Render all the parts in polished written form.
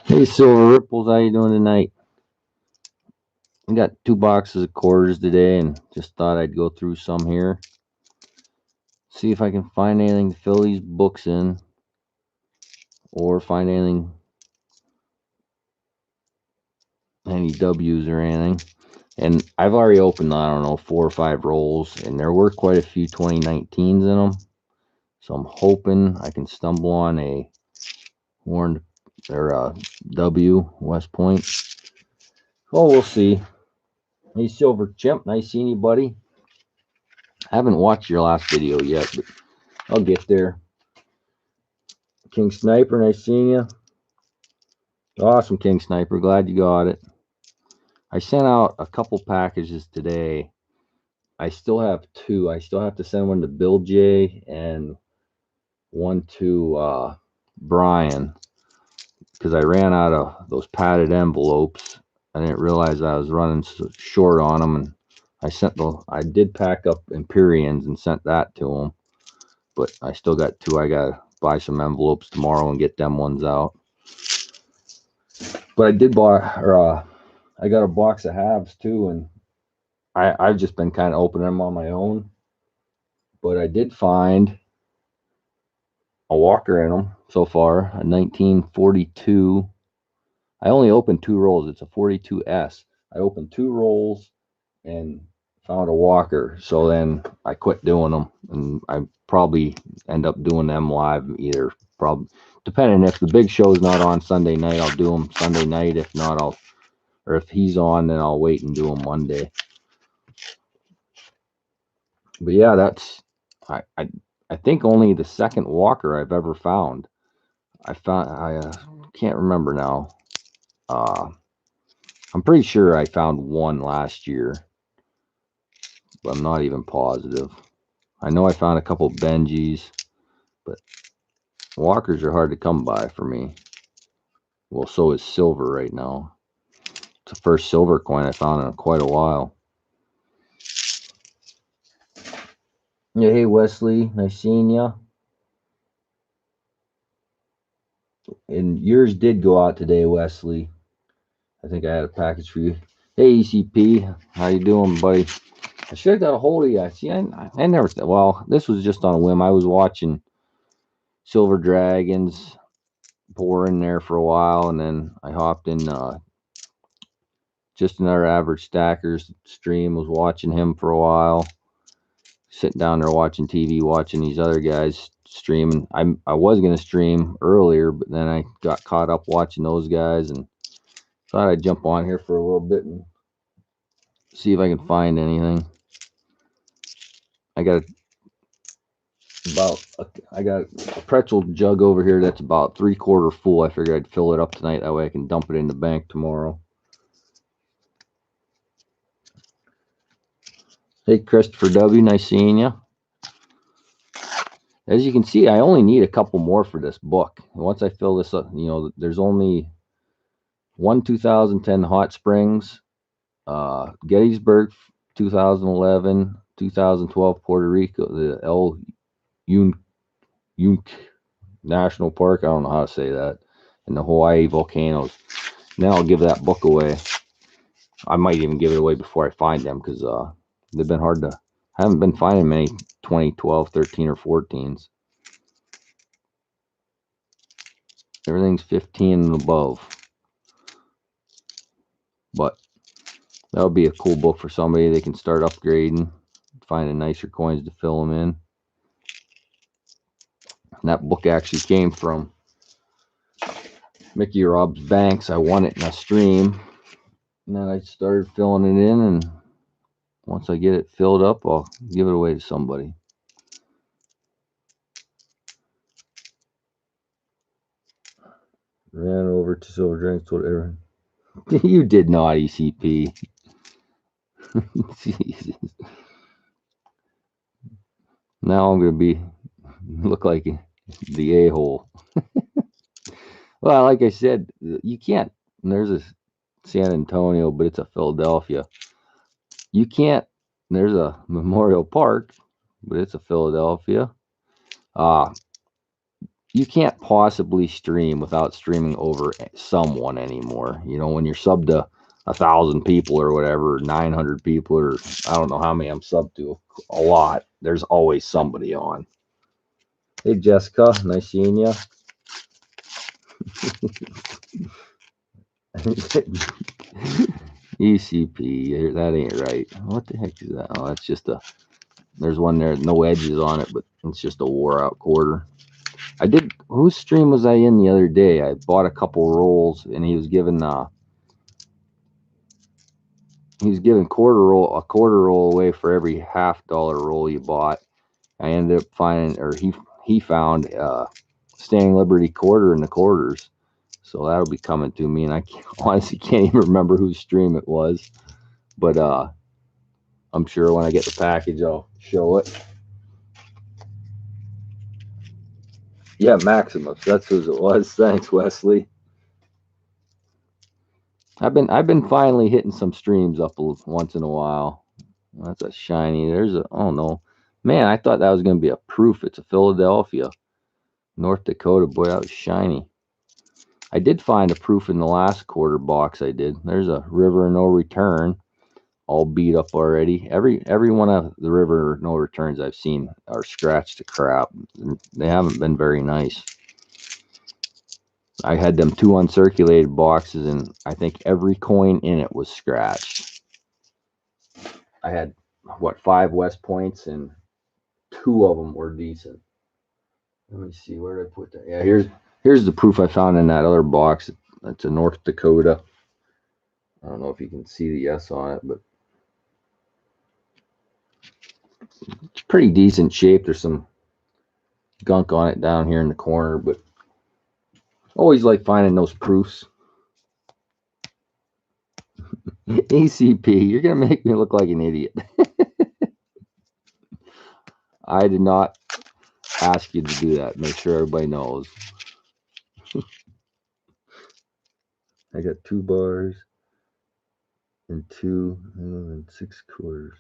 Hey, Silver Ripples, how you doing tonight? I got 2 boxes of quarters today, and just thought I'd go through some here, see if I can find anything to fill these books in, or find any W's or anything. And I've already opened, I don't know, 4 or 5 rolls, and there were quite a few 2019s in them. So I'm hoping I can stumble on a horned or a W West Point. Oh, we'll see. Hey, Silver Chimp, nice seeing you, buddy. I haven't watched your last video yet, but I'll get there. King Sniper, nice seeing you. Awesome, King Sniper. Glad you got it. I sent out a couple packages today. I still have two. I still have to send one to Bill J and one to Brian because I ran out of those padded envelopes. I didn't realize I was running short on them, and I did pack up Empyreans and sent that to them, but I still got two. I gotta buy some envelopes tomorrow and get them ones out. But I did buy, or I got a box of halves too, and I've just been kind of opening them on my own. But I did find a Walker in them so far, a 1942. I only opened 2 rolls. It's a 42S. I opened 2 rolls and found a Walker. So then I quit doing them, and I probably end up doing them live either. Probably depending if the big show's not on Sunday night, I'll do them Sunday night. If not, or if he's on, then I'll wait and do them Monday. But yeah, I think only the second Walker I've ever found. I can't remember now. Uh, I'm pretty sure I found one last year, but I'm not even positive. I know I found a couple Benjis, but Walkers are hard to come by for me. Well, so is silver right now. It's the first silver coin I found in quite a while. Yeah, hey Wesley, nice seeing ya. And yours did go out today, Wesley. I think I had a package for you. Hey ECP, how you doing, buddy? I should have got a hold of you. See, I never. Well, this was just on a whim. I was watching Silver Dragons pour in there for a while, and then I hopped in just another average stackers stream. Was watching him for a while, sitting down there watching TV, watching these other guys streaming. I was gonna stream earlier, but then I got caught up watching those guys, and thought I'd jump on here for a little bit and see if I can find anything. I got I got a pretzel jug over here that's about 3/4 full. I figured I'd fill it up tonight. That way I can dump it in the bank tomorrow. Hey, Christopher W. Nice seeing you. As you can see, I only need a couple more for this book. Once I fill this up, there's only one 2010 Hot Springs, Gettysburg 2011, 2012 Puerto Rico, the El Yunque National Park. I don't know how to say that. And the Hawaii volcanoes. Then I'll give that book away. I might even give it away before I find them because they've been hard to. I haven't been finding many 2012, 13, or 14s. Everything's 15 and above. But that'll be a cool book for somebody. They can start upgrading, finding nicer coins to fill them in. And that book actually came from Mickey Rob's Banks. I won it in a stream. And then I started filling it in, and once I get it filled up, I'll give it away to somebody. Ran over to Silver Drinks, whatever. You did not, ECP. Jesus. Now I'm going to look like the a-hole. Well, like I said, you can't. There's a San Antonio, but it's a Philadelphia. You can't. There's a Memorial Park, but it's a Philadelphia. Uh, you can't possibly stream without streaming over someone anymore. You know, when you're subbed to 1,000 people or whatever, 900 people, or I don't know how many I'm subbed to, a lot. There's always somebody on. Hey Jessica, nice seeing you. ECP, that ain't right. What the heck is that? Oh, that's just a. There's one there, no edges on it, but it's just a wore out quarter. I did. Whose stream was I in the other day? I bought a couple rolls, and he was giving a quarter roll away for every $50 roll you bought. I ended up finding, or he found Standing Liberty quarter in the quarters. So that'll be coming to me, and I honestly can't even remember whose stream it was. But I'm sure when I get the package, I'll show it. Yeah, Maximus. That's who it was. Thanks, Wesley. I've been finally hitting some streams up once in a while. That's a shiny. There's a, oh no, man, I thought that was going to be a proof. It's a Philadelphia, North Dakota. Boy, that was shiny. I did find a proof in the last quarter box I did. There's a River No Return, all beat up already. Every one of the River No Returns I've seen are scratched to crap. They haven't been very nice. I had them 2 uncirculated boxes, and I think every coin in it was scratched. I had, what, 5 West Points, and 2 of them were decent. Let me see, where did I put that? Yeah, here's the proof I found in that other box. That's a North Dakota. I don't know if you can see the S on it, but it's pretty decent shape. There's some gunk on it down here in the corner, but always like finding those proofs. ACP, you're gonna make me look like an idiot. I did not ask you to do that. Make sure everybody knows. I got 2 bars and 2 and 6 quarters.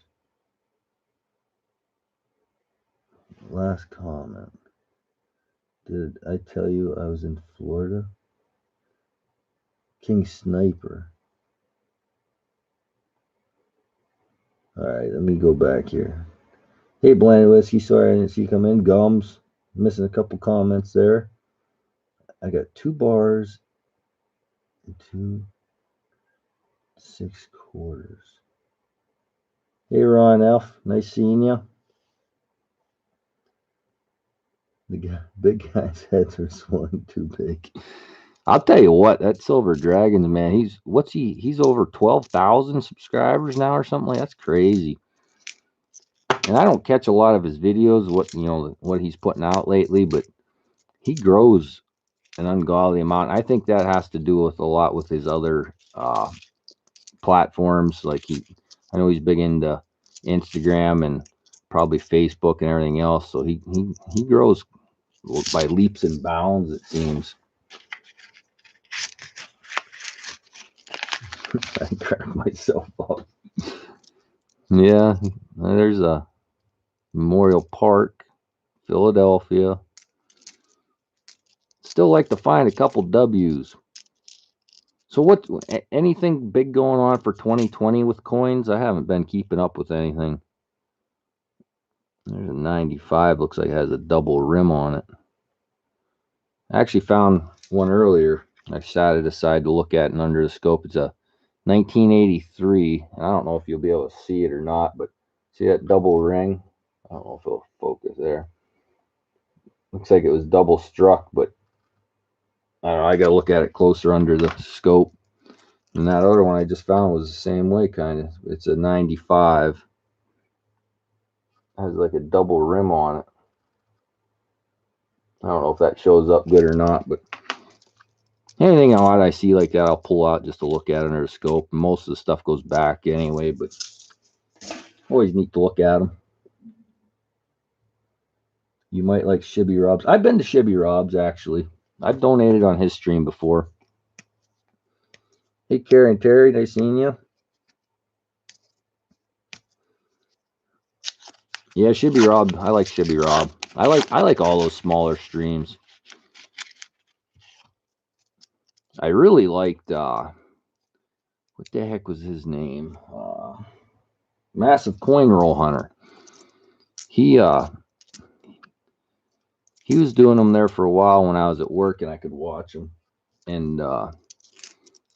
Last comment. Did I tell you I was in Florida? King Sniper. All right, let me go back here. Hey, Bland Whiskey, sorry I didn't see you come in. Gums, missing a couple comments there. I got 2 bars and 2 6 quarters. Hey, Ron F, nice seeing you. The big guy's heads are swelling too big. I'll tell you what, that Silver Dragons, man, he's over 12,000 subscribers now or something like that. That's crazy. And I don't catch a lot of his videos, what he's putting out lately, but he grows an ungodly amount. I think that has to do with a lot with his other platforms. Like I know he's big into Instagram and probably Facebook and everything else. So he grows by leaps and bounds, it seems. I crack myself up. Yeah, there's a Memorial Park, Philadelphia. Still like to find a couple W's. So anything big going on for 2020 with coins? I haven't been keeping up with anything. There's a 95, looks like it has a double rim on it. I actually found one earlier. I sat it aside to look at and under the scope. It's a 1983. I don't know if you'll be able to see it or not, but see that double ring? I don't know if it'll focus there. Looks like it was double struck, but I don't know. I got to look at it closer under the scope. And that other one I just found was the same way, kind of. It's a 95. It has like a double rim on it. I don't know if that shows up good or not, but anything odd I see like that, I'll pull out just to look at under the scope. Most of the stuff goes back anyway, but always neat to look at them. You might like Shibby Rob's. I've been to Shibby Rob's, actually. I've donated on his stream before. Hey, Karen Terry, nice seeing you. Yeah, Shibby Rob. I like Shibby Rob. I like all those smaller streams. I really liked what the heck was his name? Massive Coin Roll Hunter. He he was doing them there for a while when I was at work and I could watch him. And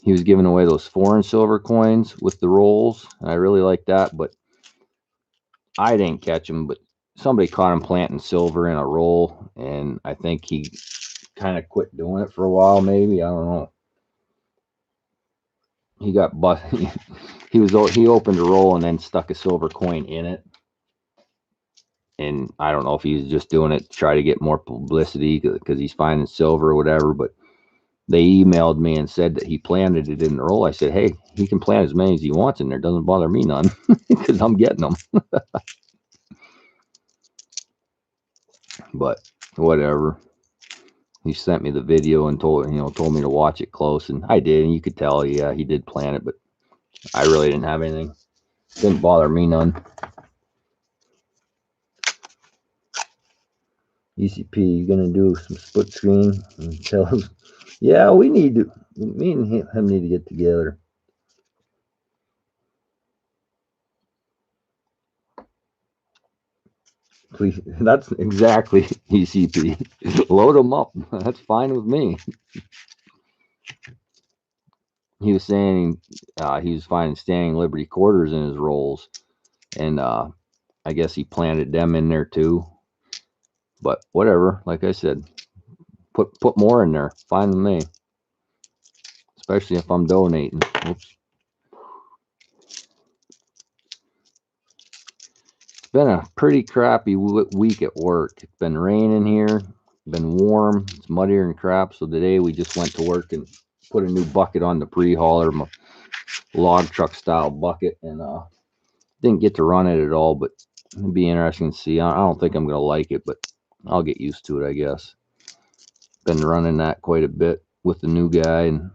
he was giving away those foreign silver coins with the rolls. And I really liked that, but I didn't catch him. But somebody caught him planting silver in a roll, and I think he kind of quit doing it for a while. Maybe, I don't know. He got busted. He opened a roll and then stuck a silver coin in it. And I don't know if he was just doing it to try to get more publicity because he's finding silver or whatever. But they emailed me and said that he planted it in the roll. I said, hey, he can plant as many as he wants in there. Doesn't bother me none because I'm getting them. But whatever. He sent me the video and told me to watch it close, and I did. And you could tell, yeah, he did plant it, but I really didn't have anything. Didn't bother me none. ECP, you gonna do some split screen and tell him? Yeah, we need to. Me and him need to get together. Please, that's exactly ECP. Load them up. That's fine with me. He was saying he was finding standing Liberty quarters in his rolls, and I guess he planted them in there too. But whatever, like I said, put more in there. Fine with me, especially if I'm donating. Oops. It's been a pretty crappy week at work. It's been raining here, been warm, it's muddier than crap. So today we just went to work and put a new bucket on the pre-hauler, my log truck style bucket, and didn't get to run it at all, but it'd be interesting to see. I don't think I'm gonna like it, but I'll get used to it, I guess. Been running that quite a bit with the new guy, and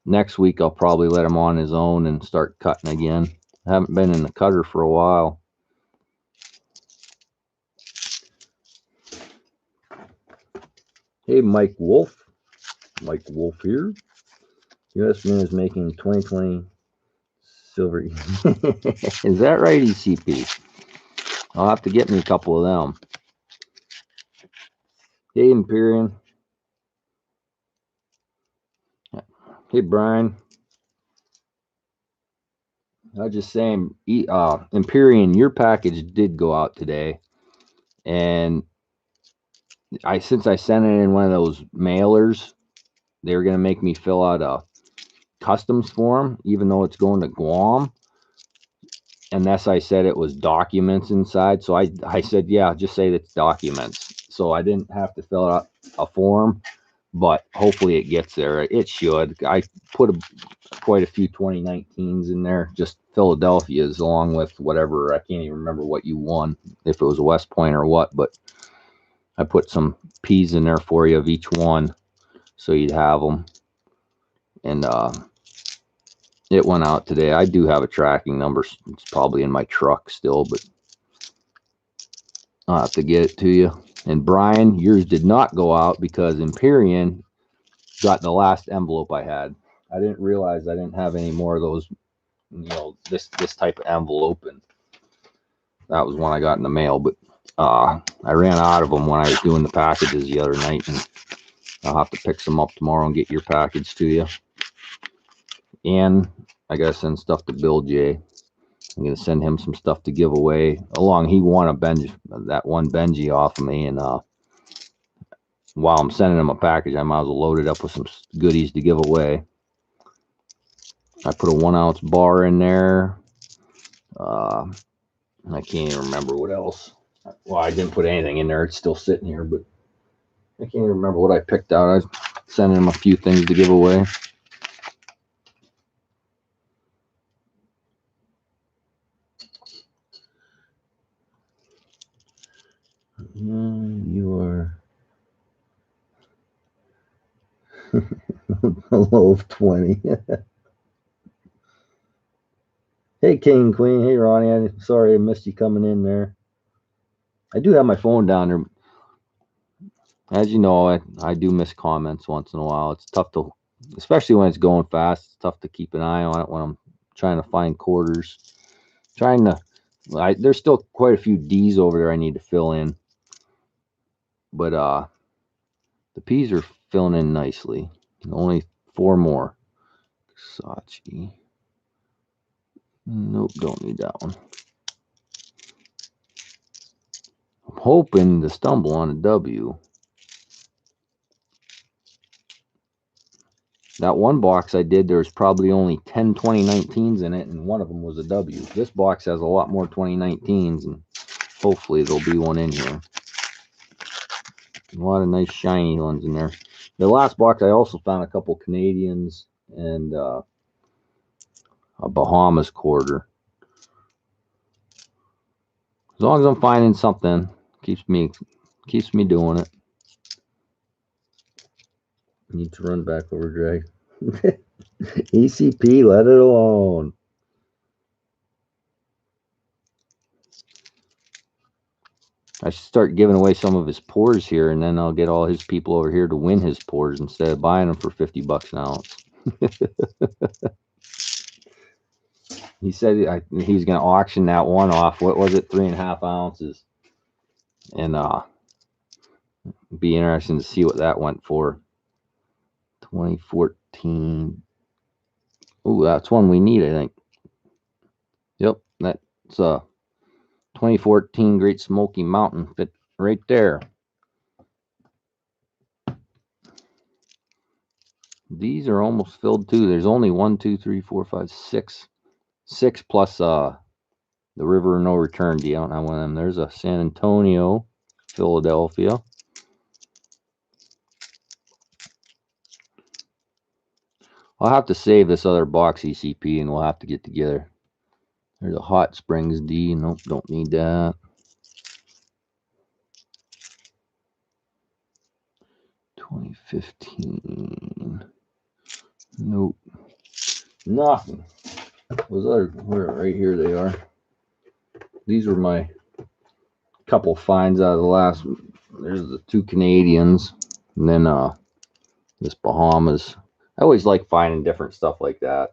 next week I'll probably let him on his own and start cutting again. I haven't been in the cutter for a while. Hey, Mike Wolf. Mike Wolf here. US Mint is making 2020 silver. Is that right, ECP? I'll have to get me a couple of them. Hey, Empyrean. Hey, Brian. I was just saying, Empyrean, your package did go out today, and since I sent it in one of those mailers, they were gonna make me fill out a customs form, even though it's going to Guam. Unless I said it was documents inside, so I said, yeah, just say it's documents. So I didn't have to fill out a form, but hopefully it gets there. It should. I put quite a few 2019s in there, just Philadelphia's, along with whatever. I can't even remember what you won, if it was a West Point or what, but I put some P's in there for you of each one, so you'd have them. And it went out today. I do have a tracking number. It's probably in my truck still, but I'll have to get it to you. And Brian, yours did not go out because Empyrean got the last envelope I had. I didn't realize I didn't have any more of those, this type of envelope, and that was one I got in the mail. But I ran out of them when I was doing the packages the other night, and I'll have to pick some up tomorrow and get your package to you. And I gotta send stuff to Bill J. I'm gonna send him some stuff to give away. He won that one Benji off of me, and while I'm sending him a package, I might as well load it up with some goodies to give away. I put a 1 ounce bar in there. I can't even remember what else. Well, I didn't put anything in there. It's still sitting here, but I can't even remember what I picked out. I was sending him a few things to give away. You are a low of 20. Hey, King and Queen. Hey, Ronnie. I'm sorry I missed you coming in there. I do have my phone down there. As you know, I do miss comments once in a while. It's tough to especially when it's going fast. It's tough to keep an eye on it when I'm trying to find quarters. There's still quite a few D's over there I need to fill in, but the P's are filling in nicely. Only 4 more. Sachi. Nope, don't need that one. I'm hoping to stumble on a W. That one box I did, there's probably only 10 2019s in it, and one of them was a W. This box has a lot more 2019s, and hopefully there'll be one in here. A lot of nice shiny ones in there. The last box, I also found a couple Canadians and a Bahamas quarter. As long as I'm finding something, keeps me doing it. Need to run back over drag. ECP, let it alone. I should start giving away some of his pours here, and then I'll get all his people over here to win his pours instead of buying them for $50 an ounce. He said he's going to auction that one off. What was it? 3.5 ounces. And be interesting to see what that went for. 2014. Oh, that's one we need, I think. Yep, that's 2014 Great Smoky Mountain fit right there. These are almost filled too. There's only 1, 2, 3, 4, 5, 6 plus the River of No Return. I don't have one of them. There's a San Antonio, Philadelphia. I'll have to save this other box ECP, and we'll have to get together. There's a Hot Springs D. Nope, don't need that. 2015. Nope. Nothing. Right here they are. These were my couple finds out of the last. There's the 2 Canadians, and then this Bahamas. I always like finding different stuff like that,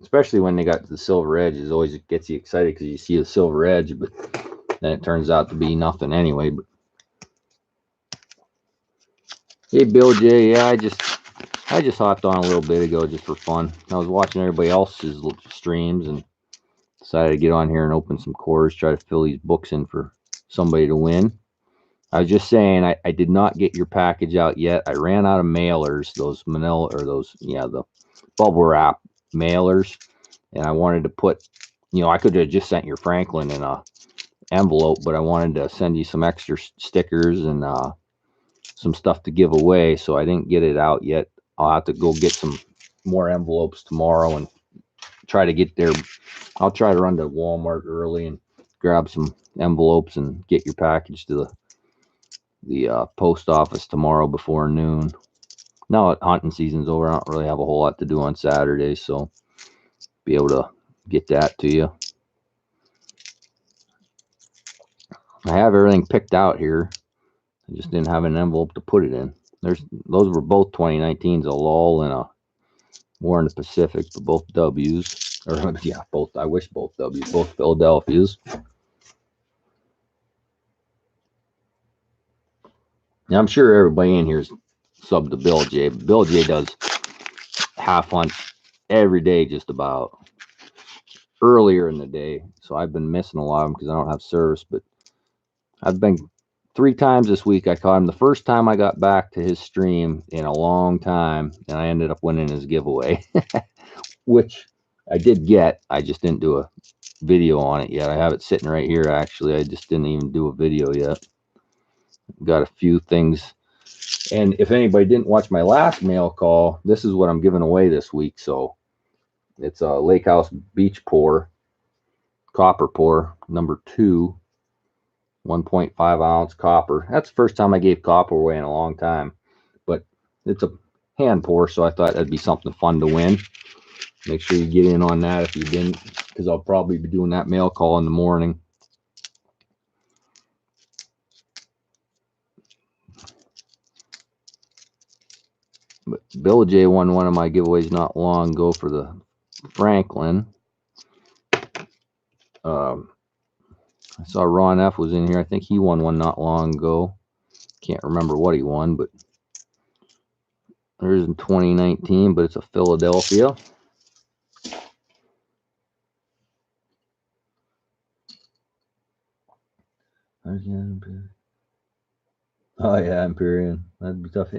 especially when they got the silver edge. It always gets you excited because you see the silver edge, but then it turns out to be nothing anyway. But hey, Bill J, yeah, I just hopped on a little bit ago just for fun. I was watching everybody else's streams and decided to get on here and open some cores, try to fill these books in for somebody to win. I was just saying, I did not get your package out yet. I ran out of mailers, those manila, or those, yeah, the bubble wrap mailers. And I wanted to put, I could have just sent your Franklin in a envelope, but I wanted to send you some extra stickers and some stuff to give away. So I didn't get it out yet. I'll have to go get some more envelopes tomorrow and try to get there. I'll try to run to Walmart early and grab some envelopes and get your package to the post office tomorrow before noon. Now hunting season's over, I don't really have a whole lot to do on Saturday, so be able to get that to you. I have everything picked out here. I just didn't have an envelope to put it in. Those were both 2019s, a lull and a War in the Pacific, but both W's. Or yeah, both. I wish both W's, both Philadelphias. Now, I'm sure everybody in here is sub to Bill J. Bill J does half hunts every day, just about earlier in the day. So I've been missing a lot of them because I don't have service. But I've been 3 times this week. I caught him the first time I got back to his stream in a long time, and I ended up winning his giveaway, which I did get. I just didn't do a video on it yet. I have it sitting right here. Actually, I just didn't even do a video yet. Got a few things. And if anybody didn't watch my last mail call, this is what I'm giving away this week. So it's a Lake House Beach Pour, copper pour, number 2, 1.5 ounce copper. That's the first time I gave copper away in a long time. But it's a hand pour, so I thought that'd be something fun to win. Make sure you get in on that if you didn't, because I'll probably be doing that mail call in the morning. But Bill J won one of my giveaways not long ago for the Franklin. I saw Ron F was in here. I think he won one not long ago. Can't remember what he won, but there's in 2019, but it's a Philadelphia. Oh yeah, Empyrean. That'd be tough.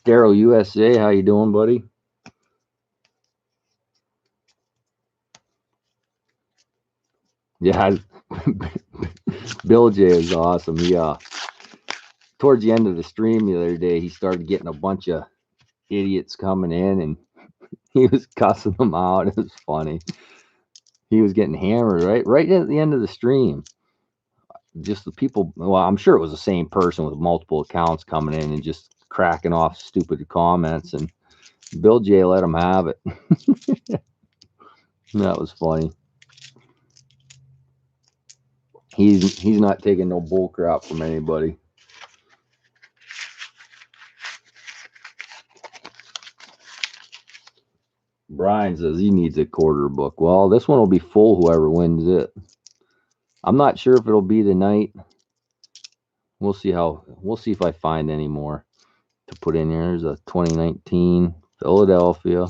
Daryl USA, how you doing, buddy? Yeah, Bill J is awesome. He towards the end of the stream the other day, he started getting a bunch of idiots coming in, and he was cussing them out. It was funny. He was getting hammered right at the end of the stream. Just the people. Well, I'm sure it was the same person with multiple accounts coming in and just cracking off stupid comments, and Bill J let him have it. That was funny. He's not taking no bull crap from anybody. Brian says he needs a quarter book. Well, this one will be full whoever wins it. I'm not sure if it'll be tonight. We'll see if I find any more to put in here. There's a 2019 Philadelphia.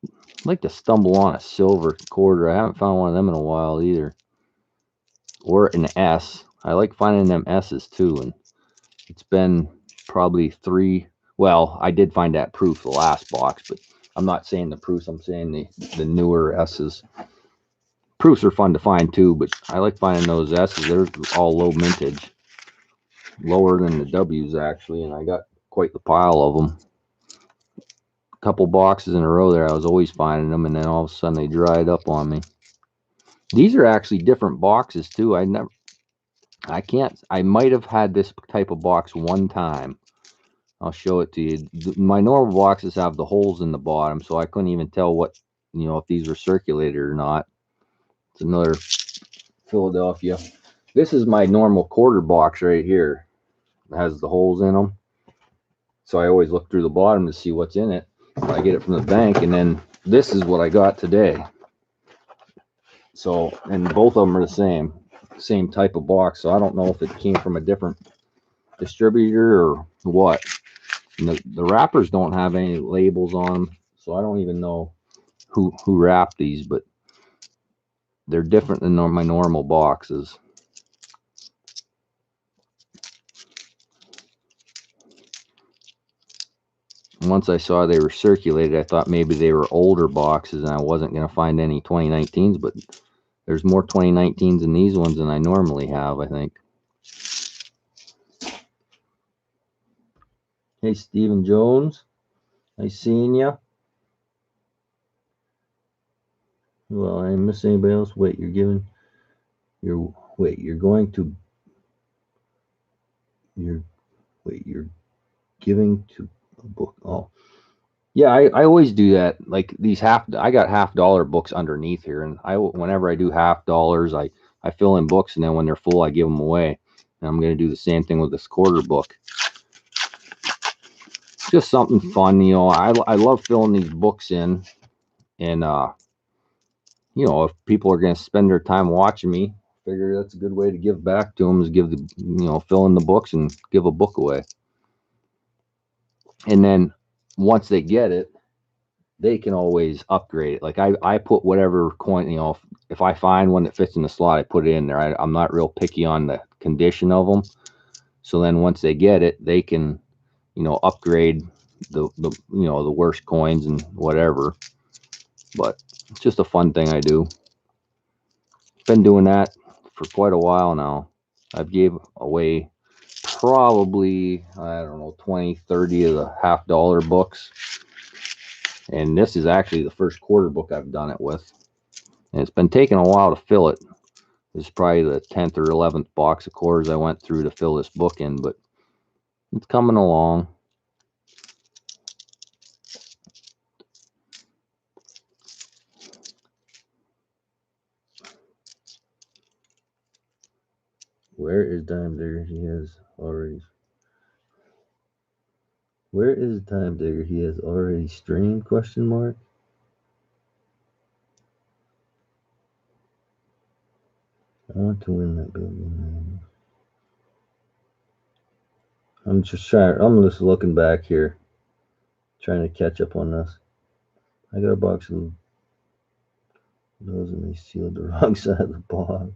I'd like to stumble on a silver quarter. I haven't found one of them in a while either. Or an S. I like finding them S's too, and it's been probably 3. Well, I did find that proof the last box, but I'm not saying the proofs. I'm saying the newer S's. Proofs are fun to find too, but I like finding those S's. They're all low mintage, lower than the W's actually, and I got quite the pile of them. A couple boxes in a row there, I was always finding them, and then all of a sudden they dried up on me. These are actually different boxes too. I might have had this type of box one time. I'll show it to you. My normal boxes have the holes in the bottom, so I couldn't even tell what, if these were circulated or not. It's another Philadelphia. This is my normal quarter box right here. It has the holes in them. So I always look through the bottom to see what's in it. I get it from the bank, and then this is what I got today. So, and both of them are the same type of box. So I don't know if it came from a different distributor or what. And the wrappers don't have any labels on them, so I don't even know who wrapped these, but they're different than my normal boxes. Once I saw they were circulated, I thought maybe they were older boxes and I wasn't going to find any 2019s, but there's more 2019s in these ones than I normally have, I think. Hey, Stephen Jones. Nice seeing you. Well, I miss anybody else? Wait, you're going to you're giving to a book. Oh, yeah, I always do that. Like these I got $50 books underneath here, and whenever I do $50, I fill in books, and then when they're full, I give them away. And I'm going to do the same thing with this quarter book. Just something fun, I love filling these books in, and if people are going to spend their time watching me, I figure that's a good way to give back to them is fill in the books and give a book away. And then once they get it, they can always upgrade it. Like I put whatever coin, if I find one that fits in the slot, I put it in there. I'm not real picky on the condition of them. So then once they get it, they can, upgrade the worst coins and whatever. But it's just a fun thing I do. Been doing that for quite a while now. I've gave away probably, I don't know, 20, 30 of the $50 books. And this is actually the first quarter book I've done it with. And it's been taking a while to fill it. This is probably the 10th or 11th box of quarters I went through to fill this book in, but it's coming along. Where is Dime? There he is already. Where is Time Digger? He has already streamed, question mark. I want to win that building. I'm just looking back here, trying to catch up on this. I got a box of those and they sealed the wrong side of the box.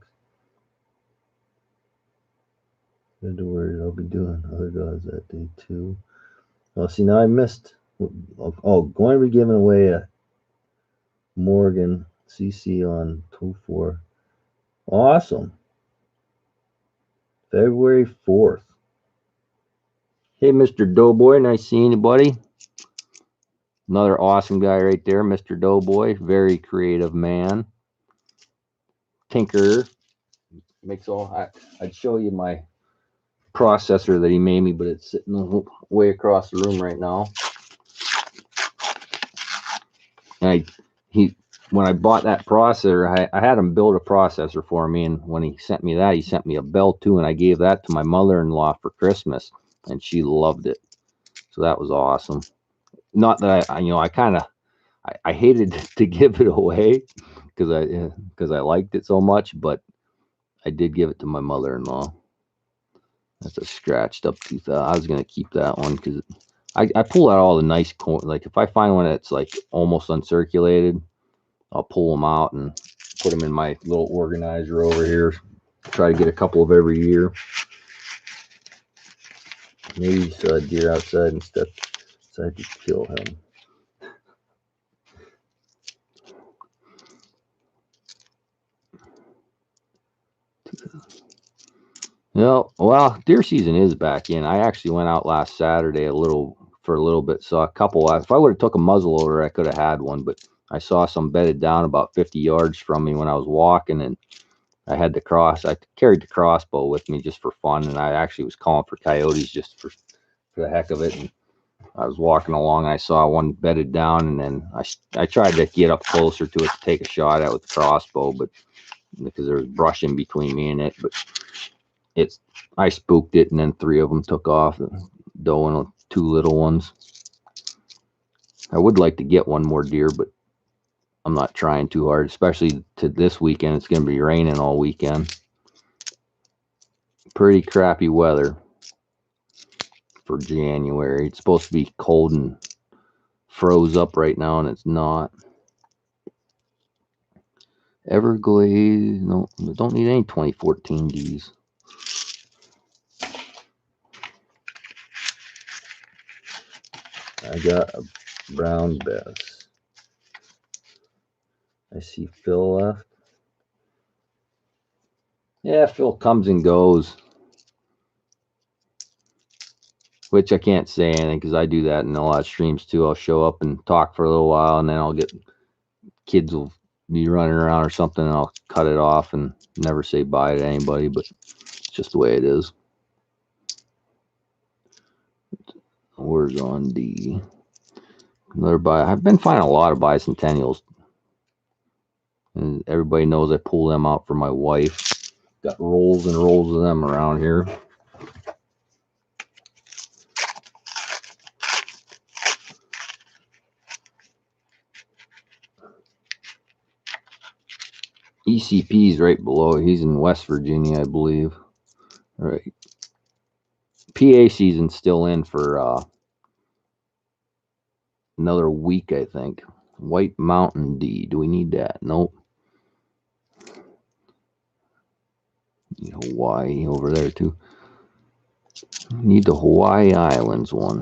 Good to worry, I'll be doing other gods that day too. Oh, see, now I missed. Oh, going to be giving away a Morgan CC on 2/4. Awesome. February 4th. Hey, Mr. Doughboy, nice seeing you, buddy. Another awesome guy right there, Mr. Doughboy. Very creative man. Tinker. Makes all. I'd show you my processor that he made me, but it's sitting way across the room right now. And when I bought that processor, I had him build a processor for me, and when he sent me that, he sent me a bell too, and I gave that to my mother-in-law for Christmas, and she loved it. So that was awesome. Not that I hated to give it away because I liked it so much, but I did give it to my mother-in-law. That's a scratched up tooth. I was gonna keep that one because I pull out all the nice corn. Like if I find one that's like almost uncirculated, I'll pull them out and put them in my little organizer over here. Try to get a couple of every year. Maybe you saw a deer outside and decided to kill him. No, well, deer season is back in. I actually went out last Saturday for a little bit. Saw a couple. If I would have took a muzzleloader, I could have had one, but I saw some bedded down about 50 yards from me when I was walking, and I had the I carried the crossbow with me just for fun, and I actually was calling for coyotes just for the heck of it. And I was walking along, and I saw one bedded down, and then I tried to get up closer to it to take a shot at it with the crossbow, but because there was brush in between me and it, but I spooked it, and then 3 of them took off, the doe and 2 little ones. I would like to get one more deer, but I'm not trying too hard, especially to this weekend. It's going to be raining all weekend. Pretty crappy weather for January. It's supposed to be cold and froze up right now, and it's not. Everglades, no, don't need any 2014 Ds. I got a brown bass. I see Phil left. Yeah, Phil comes and goes, which I can't say anything because I do that in a lot of streams too. I'll show up and talk for a little while, and then I'll get kids will be running around or something, and I'll cut it off and never say bye to anybody, but it's just the way it is. Where's on D? Another I've been finding a lot of bicentennials, and everybody knows I pull them out for my wife. Got rolls and rolls of them around here. ECP's right below. He's in West Virginia, I believe. All right. PA season's still in for another week, I think. White Mountain D. Do we need that? Nope. Hawaii over there too. Need the Hawaii Islands one.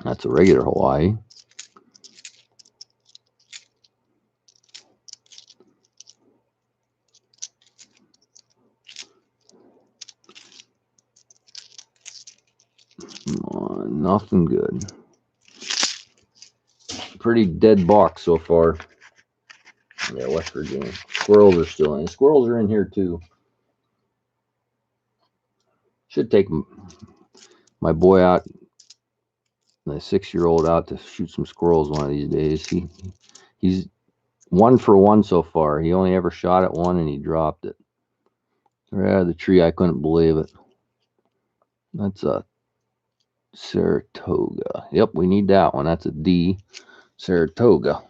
That's a regular Hawaii. Nothing good. Pretty dead box so far. Yeah, West Virginia. Squirrels are still in. Squirrels are in here too. Should take my boy out, my 6-year-old out to shoot some squirrels one of these days. He's 1 for 1 so far. He only ever shot at one and he dropped it right out of the tree. I couldn't believe it. That's a Saratoga. Yep, we need that one. That's a D. Saratoga.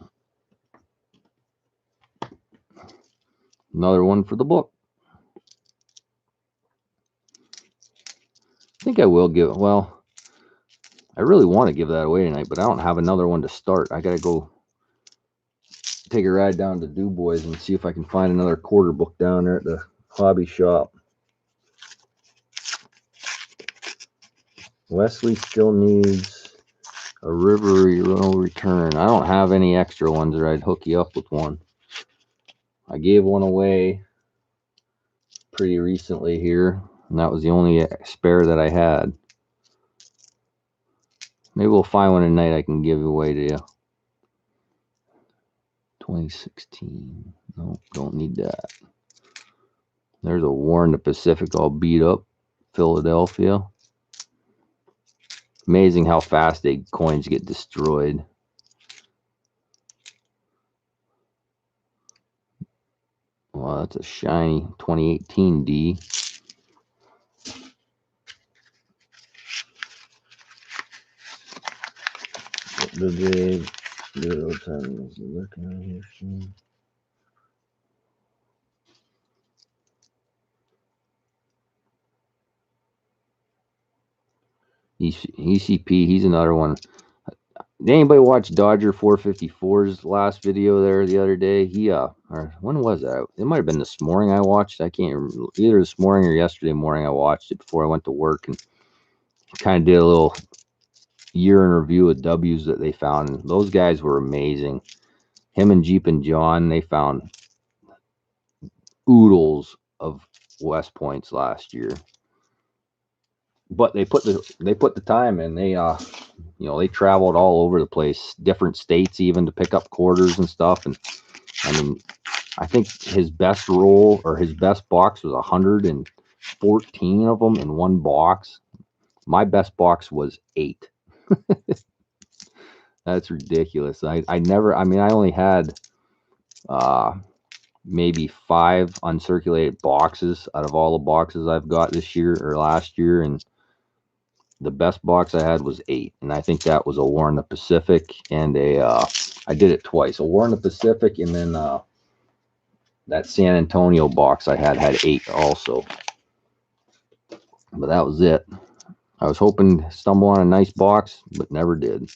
Another one for the book. I think I will give, well, I really want to give that away tonight, but I don't have another one to start. I got to go take a ride down to Du Bois and see if I can find another quarter book down there at the hobby shop. Wesley still needs a River No Return. I don't have any extra ones, or I'd hook you up with one. I gave one away pretty recently here, and that was the only spare that I had. Maybe we'll find one tonight I can give away to you. 2016. Nope, don't need that. There's a War in the Pacific all beat up. Philadelphia. Amazing how fast coins get destroyed. Well, that's a shiny 2018 D. The big little time is looking at here. ECP, he's another one. Did anybody watch Dodger 454's last video there the other day? Or when was that? It might have been this morning I watched. I can't remember. Either this morning or yesterday morning I watched it before I went to work, and kind of did a little year in review of W's that they found. And those guys were amazing. Him and Jeep and John, they found oodles of West Points last year. But they put the time in. They they traveled all over the place, different states even, to pick up quarters and stuff. And I mean, I think his best roll or his best box was 114 of them in one box. My best box was 8. That's ridiculous. I only had maybe 5 uncirculated boxes out of all the boxes I've got this year or last year, and the best box I had was 8, and I think that was a War in the Pacific and I did it twice, a War in the Pacific, and then that San Antonio box I had 8 also. But that was it. I was hoping to stumble on a nice box, but never did.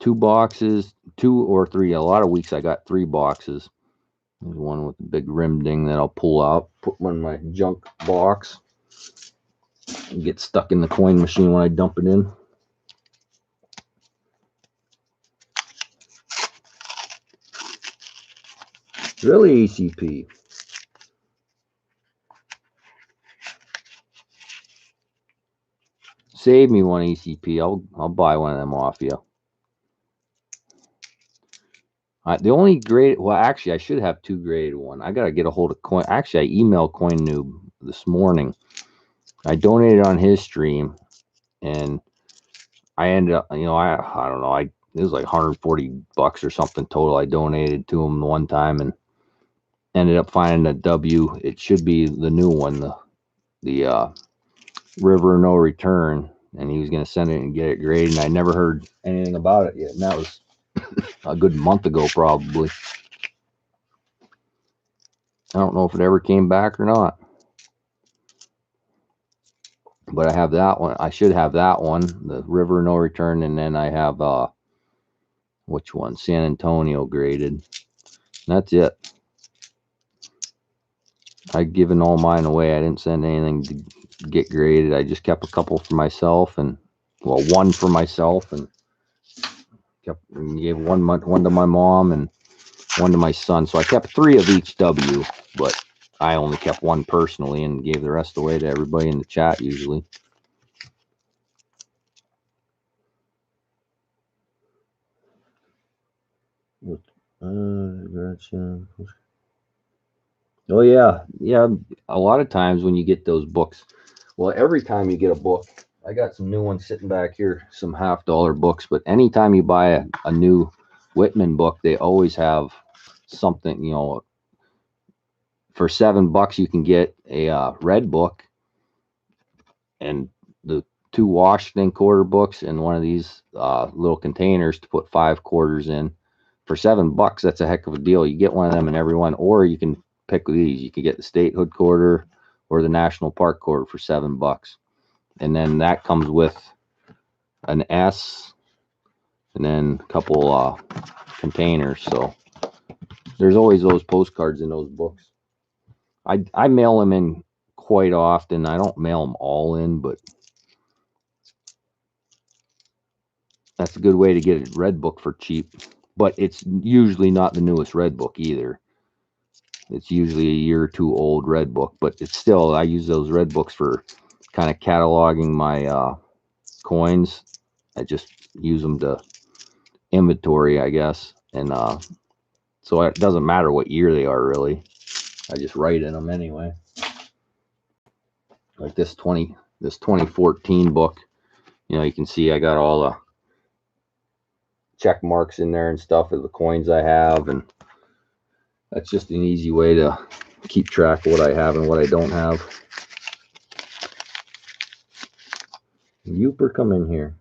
Two boxes, 2 or 3. A lot of weeks I got 3 boxes. There's one with the big rim ding that I'll pull out, put one in my junk box, and get stuck in the coin machine when I dump it in. Really, ECP? Save me one, ECP. I'll buy one of them off you. The only grade, well, actually, I should have 2 graded one. I gotta get a hold of Coin. Actually, I emailed Coin Noob this morning. I donated on his stream, and I ended up, I don't know, it was like $140 or something total. I donated to him one time and ended up finding a W. It should be the new one, the River No Return, and he was gonna send it and get it graded. And I never heard anything about it yet, and that was a good month ago, probably. I don't know if it ever came back or not. But I have that one. I should have that one, the River No Return, and then I have which one? San Antonio graded. That's it. I've given all mine away. I didn't send anything to get graded. I just kept a couple for myself, and well, one for myself, and gave one to my mom and one to my son. So I kept 3 of each W, but I only kept one personally and gave the rest away to everybody in the chat usually. Gotcha. Oh yeah. A lot of times when you get those books, well, every time you get a book, I got some new ones sitting back here, some $50 books. But anytime you buy a new Whitman book, they always have something, for $7 you can get a red book and the 2 Washington quarter books and one of these little containers to put 5 quarters in. For $7, that's a heck of a deal. You get one of them in every one, or you can pick these. You can get the state hood quarter or the national park quarter for $7. And then that comes with an S and then a couple containers. So there's always those postcards in those books. I mail them in quite often. I don't mail them all in, but that's a good way to get a red book for cheap. But it's usually not the newest red book either. It's usually a year or two old red book, but it's still, I use those red books for kind of cataloging my coins. I just use them to inventory, I guess. And so it doesn't matter what year they are, really. I just write in them anyway. Like this 2014 book, you know, you can see I got all the check marks in there and stuff of the coins I have, and that's just an easy way to keep track of what I have and what I don't have. Youper, come in here.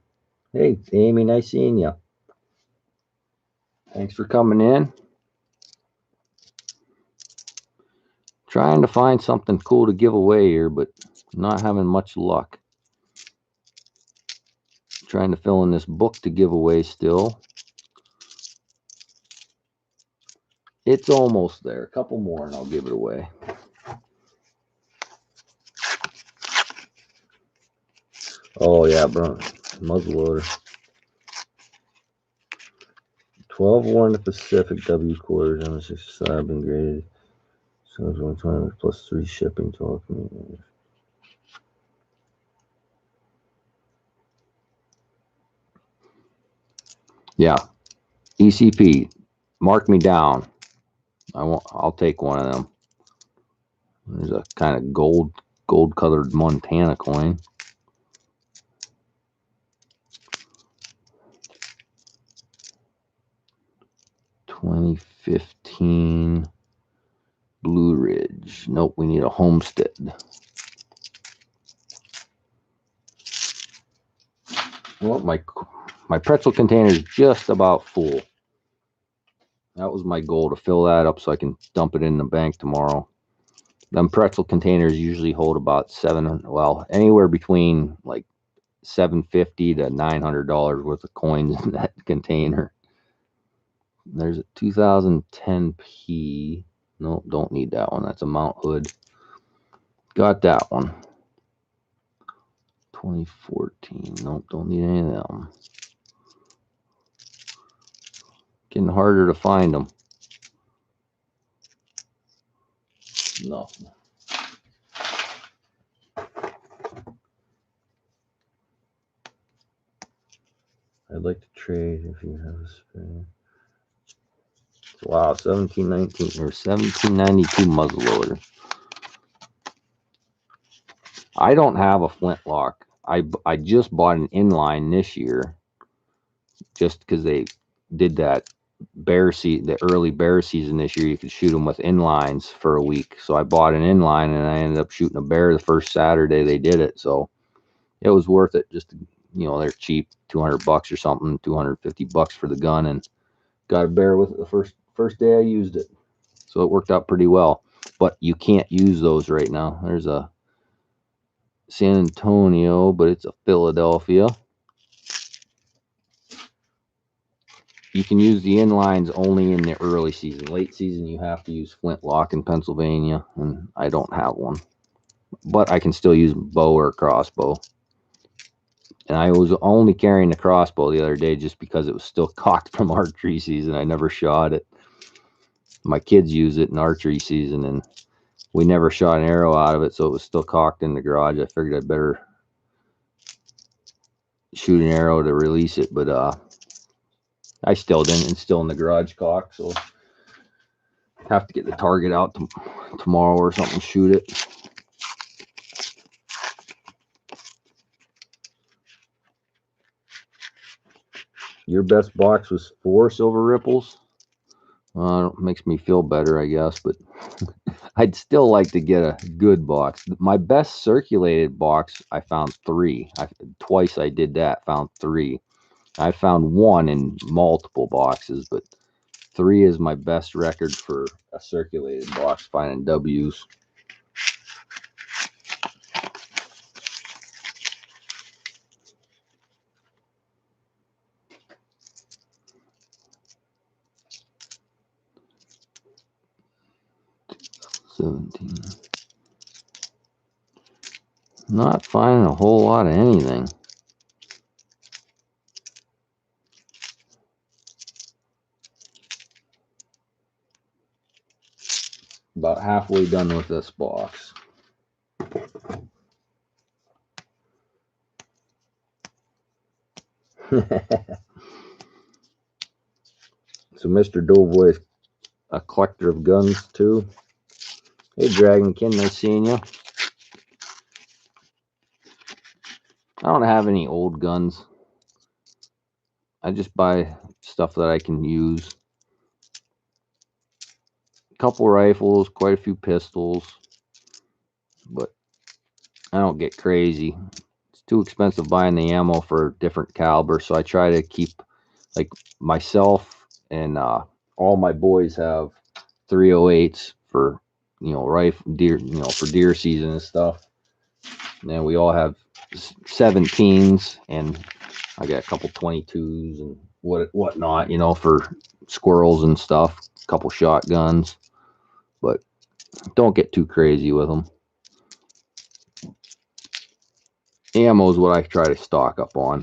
Hey, Amy, nice seeing you. Thanks for coming in. Trying to find something cool to give away here, but not having much luck. Trying to fill in this book to give away still. It's almost there. A couple more and I'll give it away. Oh yeah, bro. Muzzleloader. 12 Warren Pacific W quarters on the 65 have been graded. So 120 plus 3 shipping total. Yeah. ECP. Mark me down. I'll take one of them. There's a kind of gold colored Montana coin. $2015 Blue Ridge. Nope, we need a Homestead. Well, my pretzel container is just about full. That was my goal, to fill that up so I can dump it in the bank tomorrow. Them pretzel containers usually hold about anywhere between like $750 to $900 worth of coins in that container. There's a 2010 P. No, don't need that one. That's a Mount Hood. Got that one. 2014. Nope, don't need any of them. Getting harder to find them. No. I'd like to trade if you have a spare. Wow, 1719 or 1792 muzzleloader. I don't have a flintlock. I just bought an inline this year, just because they did that the early bear season this year. You could shoot them with inlines for a week. So I bought an inline and I ended up shooting a bear the first Saturday they did it. So it was worth it. Just, you know, they're cheap, $200 or something, $250 for the gun, and got a bear with it the first day I used it. So it worked out pretty well. But you can't use those right now. There's a San Antonio, but it's a Philadelphia. You can use the inlines only in the early season. Late season, you have to use flintlock in Pennsylvania, and I don't have one. But I can still use bow or crossbow. And I was only carrying the crossbow the other day just because it was still cocked from archery season. I never shot it. My kids use it in archery season, and we never shot an arrow out of it, so it was still cocked in the garage. I figured I'd better shoot an arrow to release it, but I still didn't. It's still in the garage cock, so have to get the target out tomorrow or something, shoot it. Your best box was 4 silver ripples. It makes me feel better, I guess, but I'd still like to get a good box. My best circulated box, I found 3. Twice I did that, found 3. I found 1 in multiple boxes, but 3 is my best record for a circulated box finding W's. Not finding a whole lot of anything. About halfway done with this box. So Mr. Doughboy is a collector of guns too. Hey Dragonkin, nice seeing you. I don't have any old guns. I just buy stuff that I can use. A couple rifles, quite a few pistols, but I don't get crazy. It's too expensive buying the ammo for different caliber, so I try to keep, like, myself and all my boys have 308s for, you know, rifle deer, you know, for deer season and stuff. And then we all have 17s, and I got a couple 22s and whatnot, you know, for squirrels and stuff. A couple shotguns, but don't get too crazy with them. Ammo is what I try to stock up on.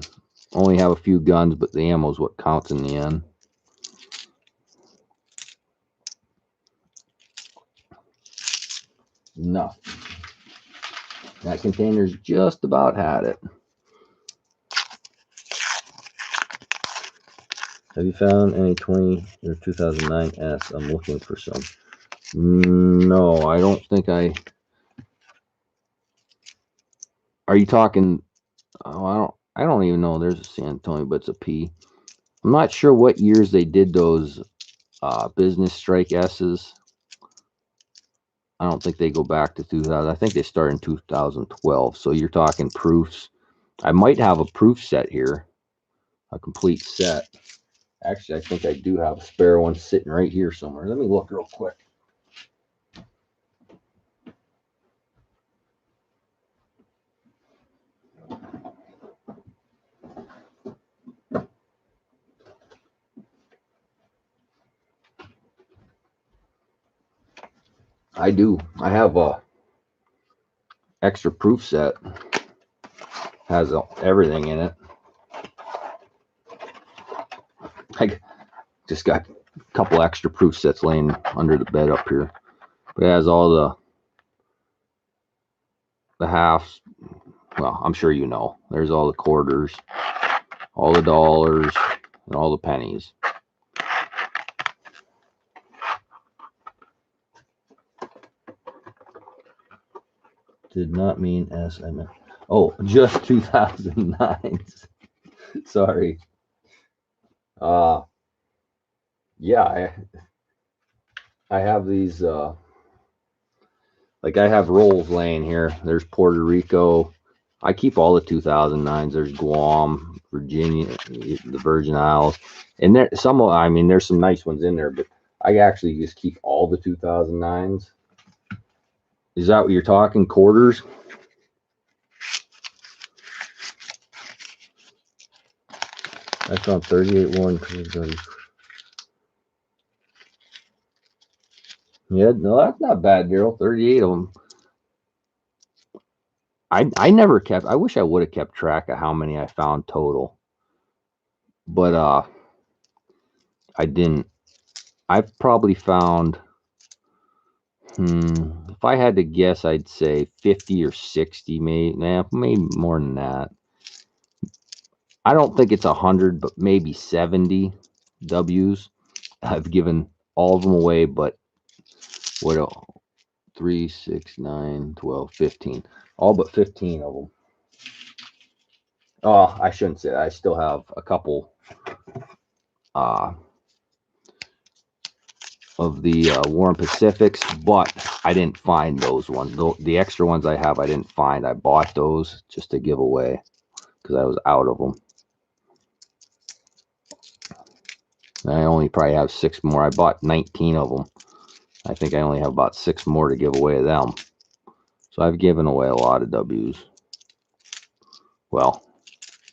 Only have a few guns, but the ammo is what counts in the end. No. That container's just about had it. Have you found any 20 or 2009 S? I'm looking for some. No, I don't think I. Are you talking? Oh, I don't even know. There's a San Antonio, but it's a P. I'm not sure what years they did those business strike S's. I don't think they go back to 2000. I think they started in 2012. So you're talking proofs. I might have a proof set here, a complete set. Actually, I think I do have a spare one sitting right here somewhere. Let me look real quick. I do. I have a extra proof set. Has everything in it. I just got a couple extra proof sets laying under the bed up here. But it has all the halves. Well, I'm sure you know. There's all the quarters, all the dollars, and all the pennies. Did not mean S. I meant. Oh, just 2009s. Sorry. Yeah, I have these. Like I have rolls laying here. There's Puerto Rico. I keep all the 2009s. There's Guam, Virginia, the Virgin Isles, and there some. I mean, there's some nice ones in there, but I actually just keep all the 2009s. Is that what you're talking? Quarters? I found 38 one. Yeah, no, that's not bad, Daryl. 38 of them. I never kept. I wish I would have kept track of how many I found total, but I didn't. I've probably found. If I had to guess, I'd say 50 or 60, maybe more than that. I don't think it's 100, but maybe 70 W's. I've given all of them away, but what else? 3, 6, 9, 12, 15. All but 15 of them. Oh, I shouldn't say that. I still have a couple of the Warren Pacifics, but I didn't find those ones. The extra ones I have, I didn't find. I bought those just to give away because I was out of them. I only probably have 6 more. I bought 19 of them. I think I only have about 6 more to give away of them. So I've given away a lot of W's. Well,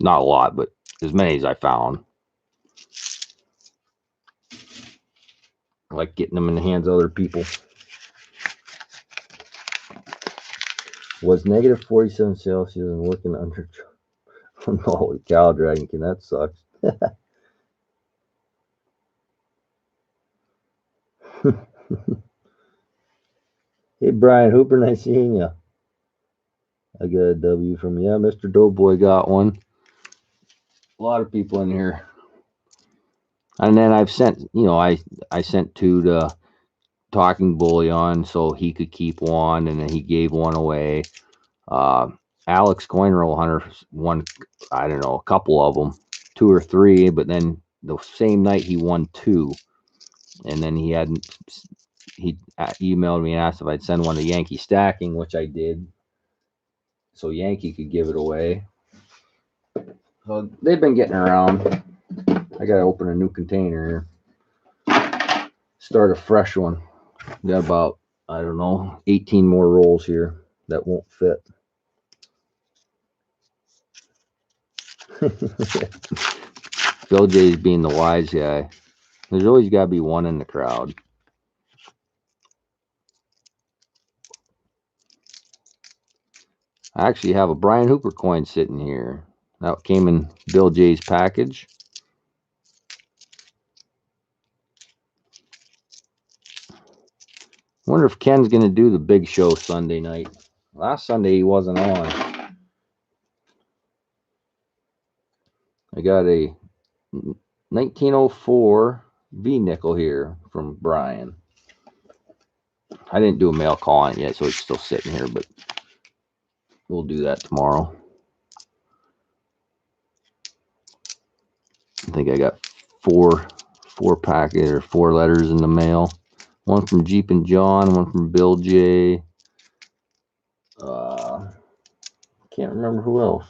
not a lot, but as many as I found. I like getting them in the hands of other people. Was negative 47 Celsius and working under. Holy cow, Dragonkin, that sucks. Hey, Brian Hooper, nice seeing you. I got a W from you. Yeah, Mr. Doughboy got one. A lot of people in here. And then I've sent, I sent 2 to Talking Bully on so he could keep one, and then he gave one away. Alex Coin Roll Hunter won, I don't know, a couple of them, 2 or 3, but then the same night he won 2, and then he emailed me and asked if I'd send one to Yankee Stacking, which I did, so Yankee could give it away. So they've been getting around. I gotta open a new container here, start a fresh one. Got about, I don't know, 18 more rolls here that won't fit. Phil J's being the wise guy. There's always got to be one in the crowd. I actually have a Brian Hooper coin sitting here. That came in Bill J's package. Wonder if Ken's going to do the big show Sunday night. Last Sunday he wasn't on. I got a 1904 V-nickel here from Brian. I didn't do a mail call on it yet, so it's still sitting here, but we'll do that tomorrow. I think I got four packets or 4 letters in the mail. One from Jeep and John, one from Bill J. Can't remember who else.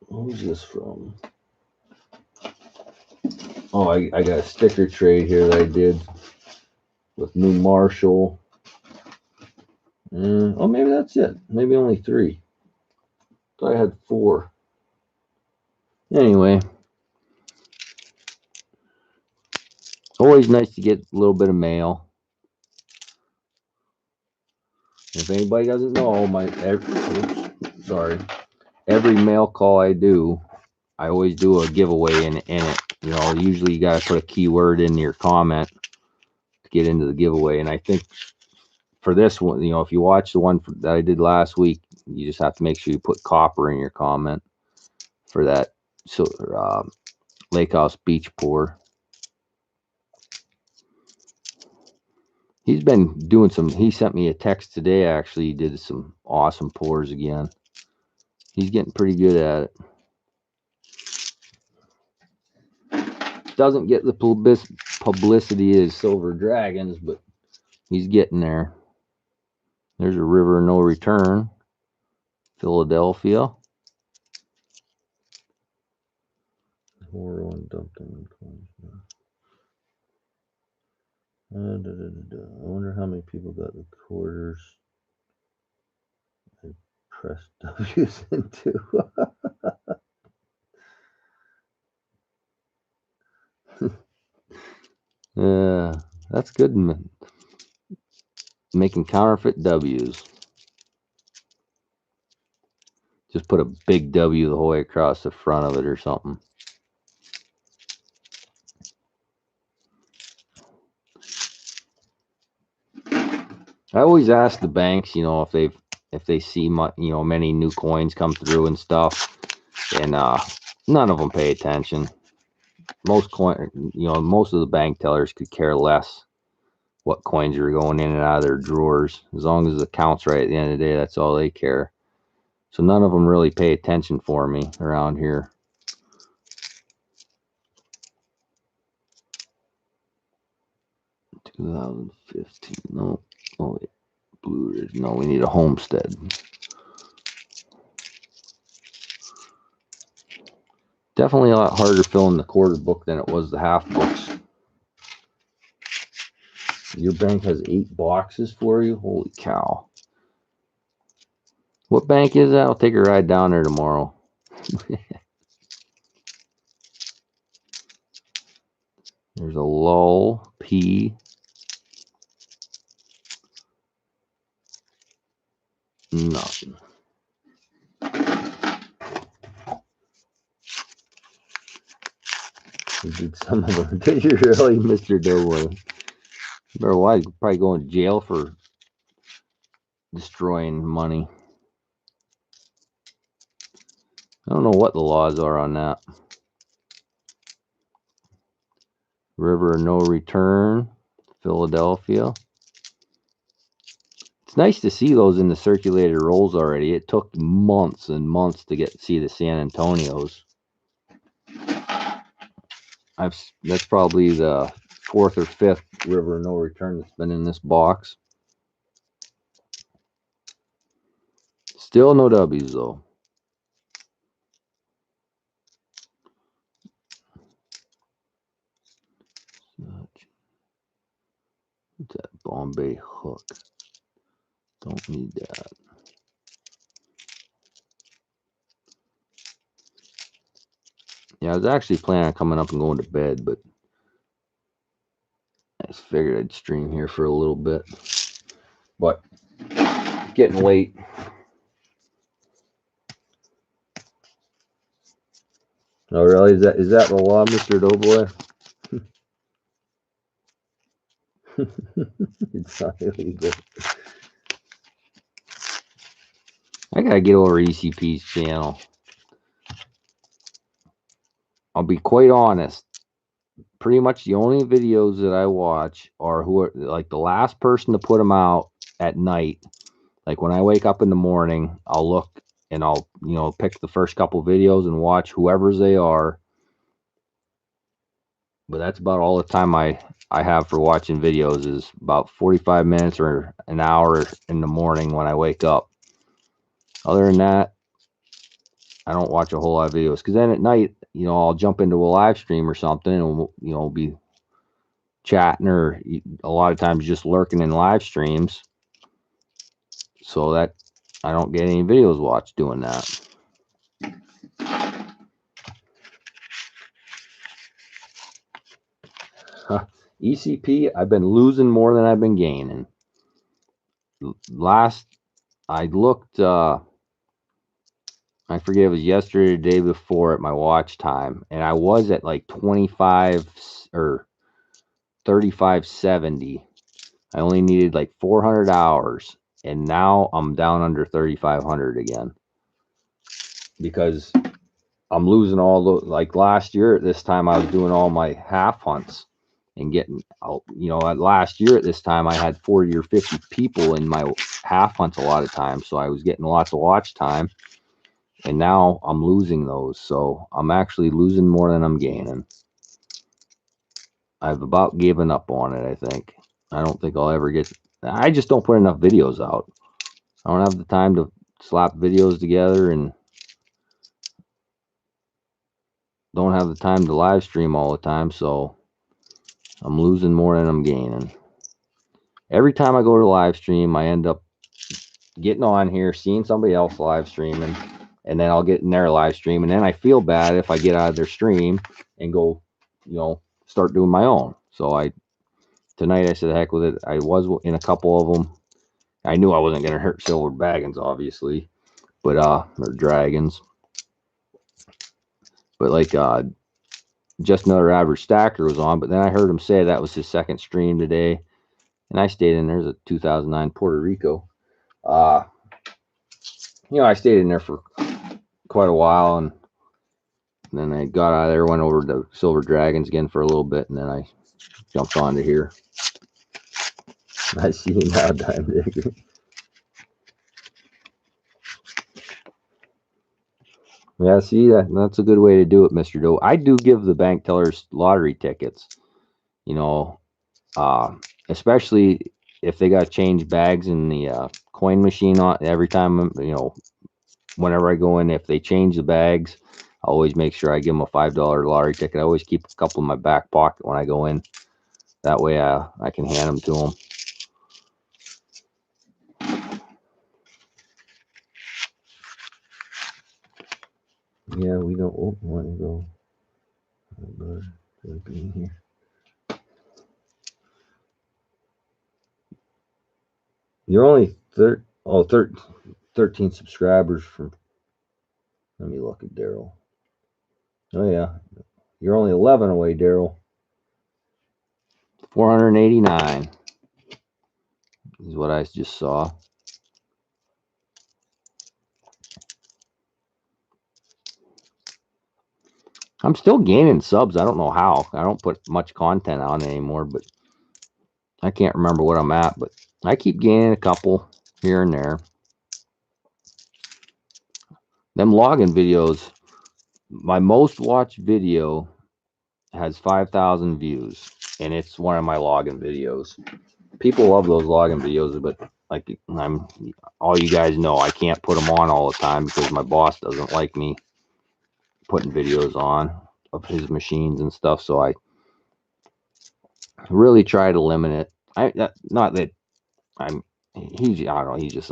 Who's this from? Oh, I got a sticker trade here that I did with New Marshall. Oh, maybe that's it. Maybe only 3. Thought I had 4. Anyway, always nice to get a little bit of mail. If anybody doesn't know, every mail call I do, I always do a giveaway in it. Usually you got to put a keyword in your comment to get into the giveaway. And I think for this one, if you watch the one that I did last week, you just have to make sure you put copper in your comment for that. So Lake House Beach pour. He's been doing he sent me a text today, actually. He did some awesome pours again. He's getting pretty good at it. Doesn't get the publicity as Silver Dragons, but he's getting there. There's a River No Return, Philadelphia. I wonder how many people got the quarters I pressed W's into. Yeah, that's good. Making counterfeit W's. Just put a big W the whole way across the front of it or something. I always ask the banks, if they see many new coins come through and stuff, and none of them pay attention. Most of the bank tellers could care less what coins are going in and out of their drawers. As long as the count's right at the end of the day, that's all they care. So none of them really pay attention for me around here. 2015. No. Oh, wait. Blue Ridge. No, we need a Homestead. Definitely a lot harder filling the quarter book than it was the half books. Your bank has 8 boxes for you? Holy cow. What bank is that? I'll take a ride down there tomorrow. There's a lull, P. Nothing. You did some of them. Did you really, Mr. Doughboy? Better why? You'd probably go in jail for destroying money. I don't know what the laws are on that. River of No Return, Philadelphia. It's nice to see those in the circulated rolls already. It took months and months to see the San Antonios. That's probably the 4th or 5th River of No Return that's been in this box. Still no W's though. What's that? Bombay Hook. Don't need that. Yeah, I was actually planning on coming up and going to bed, but I just figured I'd stream here for a little bit. But it's getting late. Oh, really? Is that the law, Mr. Doughboy? It's not illegal. I gotta get over ECP's channel. I'll be quite honest. Pretty much the only videos that I watch are who are like the last person to put them out at night. Like when I wake up in the morning, I'll look and I'll, pick the first couple videos and watch whoever's they are. But that's about all the time I have for watching videos is about 45 minutes or an hour in the morning when I wake up. Other than that, I don't watch a whole lot of videos because then at night, I'll jump into a live stream or something and, we'll be chatting or a lot of times just lurking in live streams. So that I don't get any videos watched doing that. ECP, I've been losing more than I've been gaining. Last I looked, I forget it was yesterday or the day before at my watch time, and I was at like 25 or 3570. I only needed like 400 hours, and now I'm down under 3,500 again because I'm losing all the, like last year at this time I was doing all my half hunts and getting out, last year at this time I had 40 or 50 people in my half hunts a lot of times, so I was getting lots of watch time, and now I'm losing those, so I'm actually losing more than I'm gaining. I've about given up on it. I think I don't think I'll ever get, I just don't put enough videos out. I don't have the time to slap videos together and don't have the time to live stream all the time, so I'm losing more than I'm gaining. Every time I go to live stream, I end up getting on here, seeing somebody else live streaming, and then I'll get in their live stream, and then I feel bad if I get out of their stream and go, start doing my own. So tonight I said, heck with it. I was in a couple of them. I knew I wasn't going to hurt Silver Dragons, obviously, but or Dragons. But like Just Another Average Stacker was on, but then I heard him say that was his second stream today, and I stayed in. There's a 2009 Puerto Rico. I stayed in there for quite a while, and then I got out of there, went over to Silver Dragons again for a little bit, and then I jumped onto here. I see you now, Time Digger. Yeah, see, that's a good way to do it, Mr. Doe. I do give the bank tellers lottery tickets. especially if they got to change bags in the coin machine on every time, whenever I go in, if they change the bags, I always make sure I give them a $5 lottery ticket. I always keep a couple in my back pocket when I go in. That way I can hand them to them. Yeah, we don't want to go. Here. You're only 13 subscribers from. Let me look at Daryl. Oh yeah, you're only 11 away, Daryl. 489 is what I just saw. I'm still gaining subs. I don't know how. I don't put much content on anymore, but I can't remember what I'm at. But I keep gaining a couple here and there. Them login videos, my most watched video has 5,000 views, and it's one of my login videos. People love those login videos, but like all you guys know, I can't put them on all the time because my boss doesn't like me putting videos on of his machines and stuff. So I really try to limit it. Not that I don't know, he just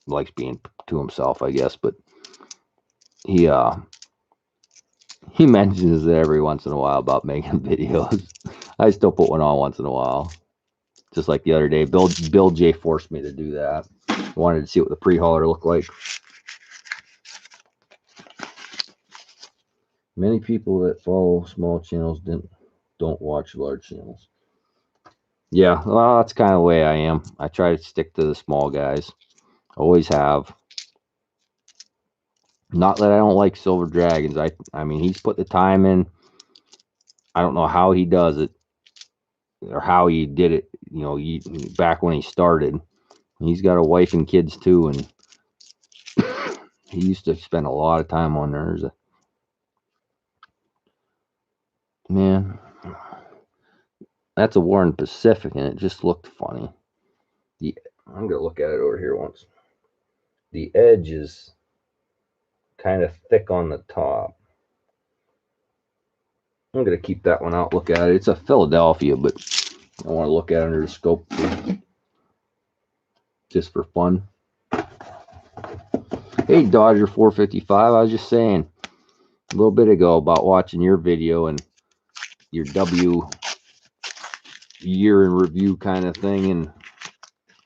likes being to himself, I guess, but he mentions it every once in a while about making videos. I still put one on once in a while. Just like the other day, Bill J forced me to do that. I wanted to see what the pre-hauler looked like. Many people that follow small channels don't watch large channels. Yeah, well, that's kind of the way I am. I try to stick to the small guys. Always have. Not that I don't like Silver Dragons. I mean, he's put the time in. I don't know how he does it or how he did it, back when he started. He's got a wife and kids too, and he used to spend a lot of time on there. Man, that's a Warren Pacific, and it just looked funny. I'm gonna look at it over here once. The edge is kind of thick on the top. I'm gonna keep that one out. Look at it. It's a Philadelphia, but I want to look at it under the scope just for fun. Hey, Dodger 455. I was just saying a little bit ago about watching your video and your W year in review kind of thing, and